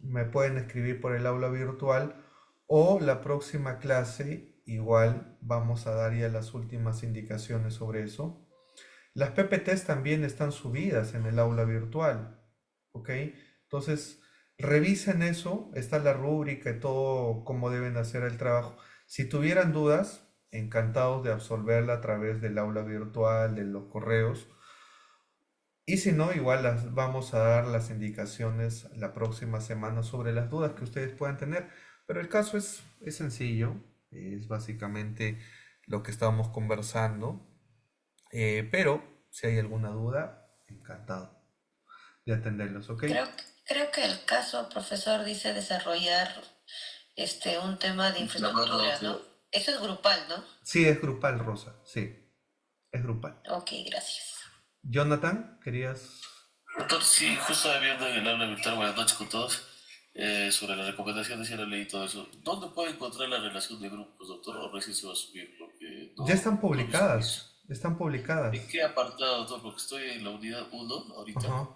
me pueden escribir por el aula virtual o la próxima clase igual vamos a dar ya las últimas indicaciones sobre eso. Las PPTs también están subidas en el aula virtual, ¿ok? Entonces, revisen eso, está la rúbrica y todo cómo deben hacer el trabajo. Si tuvieran dudas, encantados de absolverla a través del aula virtual, de los correos, Y si no, igual las vamos a dar las indicaciones la próxima semana sobre las dudas que ustedes puedan tener. Pero el caso es sencillo, es básicamente lo que estábamos conversando. Pero si hay alguna duda, encantado de atenderlos, ¿ok? Creo que el caso, profesor, dice desarrollar un tema de infraestructura, ¿no? Eso es grupal, ¿no? Sí, es grupal, Rosa, sí, es grupal. Ok, gracias. Jonathan, ¿querías? Doctor, sí, justo viendo en el aula virtual, buenas noches con todos, sobre las recomendaciones, ya lo leí todo eso. ¿Dónde puedo encontrar la relación de grupos, doctor? ¿O recién se va a subir? Porque Ya están no he visto eso. publicadas, están publicadas. ¿En qué apartado, doctor? Porque estoy en la unidad 1 ahorita. Ajá.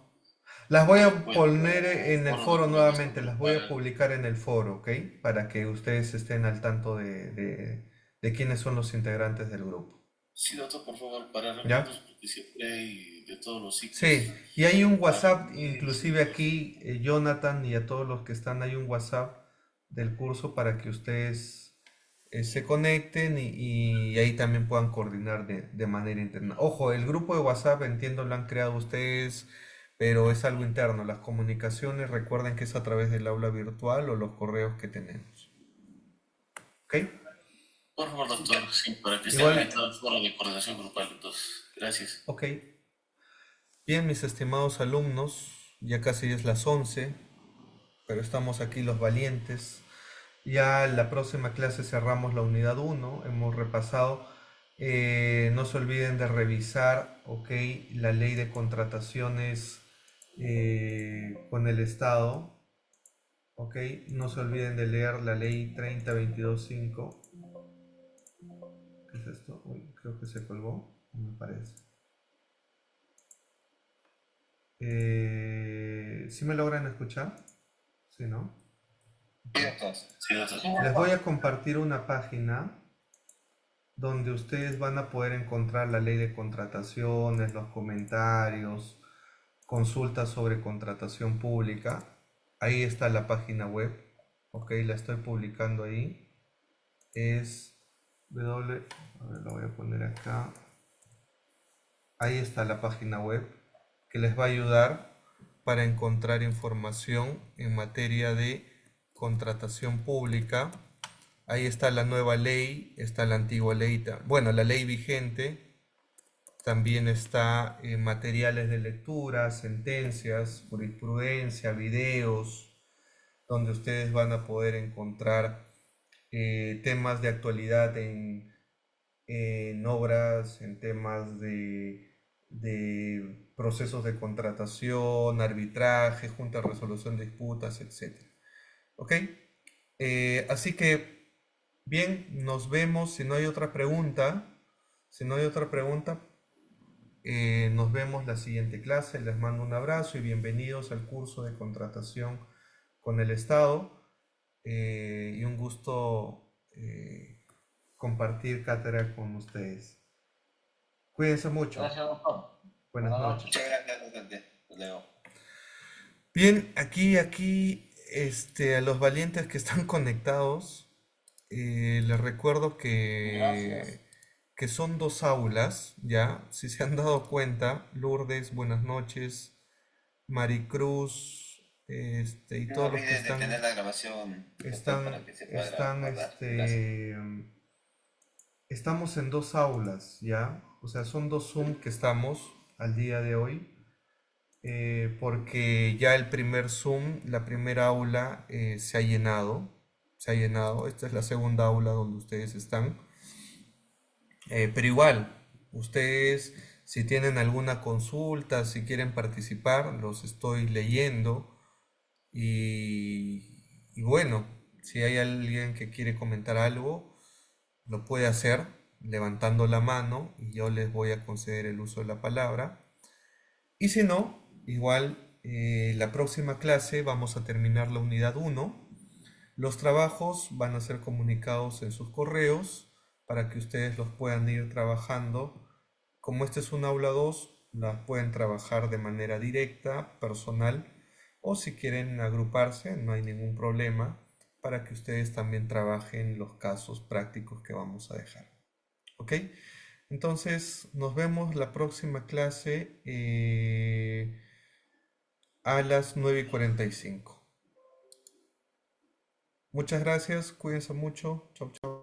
Las voy No a encuentro poner en el foro foro de programación nuevamente, las voy a grupal. publicar en el foro, ¿ok? Para que ustedes estén al tanto de quiénes son los integrantes del grupo. Sí, doctor, por favor, para ¿Ya? reunirnos, porque siempre hay de todos los ciclos. Sí, y hay un Para WhatsApp, reunir, inclusive aquí, Jonathan, y a todos los que están, hay un WhatsApp del curso para que ustedes se conecten y ahí también puedan coordinar de manera interna. Ojo, el grupo de WhatsApp, entiendo, lo han creado ustedes, pero es algo interno. Las comunicaciones, recuerden que es a través del aula virtual o los correos que tenemos. ¿Ok? Por favor, doctor, sí, para que esté Igual, habilitado el foro de coordinación grupal, entonces. Gracias. ok. Bien, mis estimados alumnos, ya casi es las 11, pero estamos aquí los valientes. Ya en la próxima clase cerramos la unidad 1, hemos repasado. No se olviden de revisar, ok, la ley de contrataciones con el Estado, ok. No se olviden de leer la ley 3022.5. ¿Qué es esto? Uy, creo que se colgó, me parece. ¿Sí me logran escuchar? ¿Sí, no? Sí, doctor. Sí, doctor. Les voy a compartir una página donde ustedes van a poder encontrar la ley de contrataciones, los comentarios, consultas sobre contratación pública. Ahí está la página web, ok, la estoy publicando ahí. Es a ver, lo voy a poner acá. Ahí está la página web que les va a ayudar para encontrar información en materia de contratación pública. Ahí está la nueva ley, está la antigua ley, bueno, la ley vigente, también está materiales de lectura, sentencias, jurisprudencia, videos, donde ustedes van a poder encontrar temas de actualidad en obras, en temas de procesos de contratación, arbitraje, junta de resolución de disputas, etc. ¿Ok? Así que bien, nos vemos. Si no hay otra pregunta, nos vemos la siguiente clase. Les mando un abrazo y bienvenidos al curso de contratación con el Estado. Y un gusto compartir cátedra con ustedes. Cuídense mucho. Gracias, doctor. Buenas noches. Muchas gracias, doctor. Hasta luego. Bien, aquí, a los valientes que están conectados, les recuerdo Gracias. que son 2 aulas, ¿ya? Si se han dado cuenta, Lourdes, buenas noches, Maricruz, y No todos los que olvides de tener la grabación, doctor, están, para que se pueda guardar. Gracias. estamos en 2 aulas, ¿ya? O sea, son 2 Zoom que estamos al día de hoy. Porque ya el primer Zoom, la primera aula se ha llenado, esta es la segunda aula donde ustedes están. Pero igual, ustedes si tienen alguna consulta, si quieren participar, los estoy leyendo y bueno, si hay alguien que quiere comentar algo, lo puede hacer levantando la mano y yo les voy a conceder el uso de la palabra. Y si no, igual la próxima clase vamos a terminar la unidad 1. Los trabajos van a ser comunicados en sus correos para que ustedes los puedan ir trabajando. Como este es un aula 2, las pueden trabajar de manera directa, personal, o si quieren agruparse, no hay ningún problema, para que ustedes también trabajen los casos prácticos que vamos a dejar. ¿Ok? Entonces, nos vemos la próxima clase a las 9:45. Muchas gracias, cuídense mucho. Chau, chau.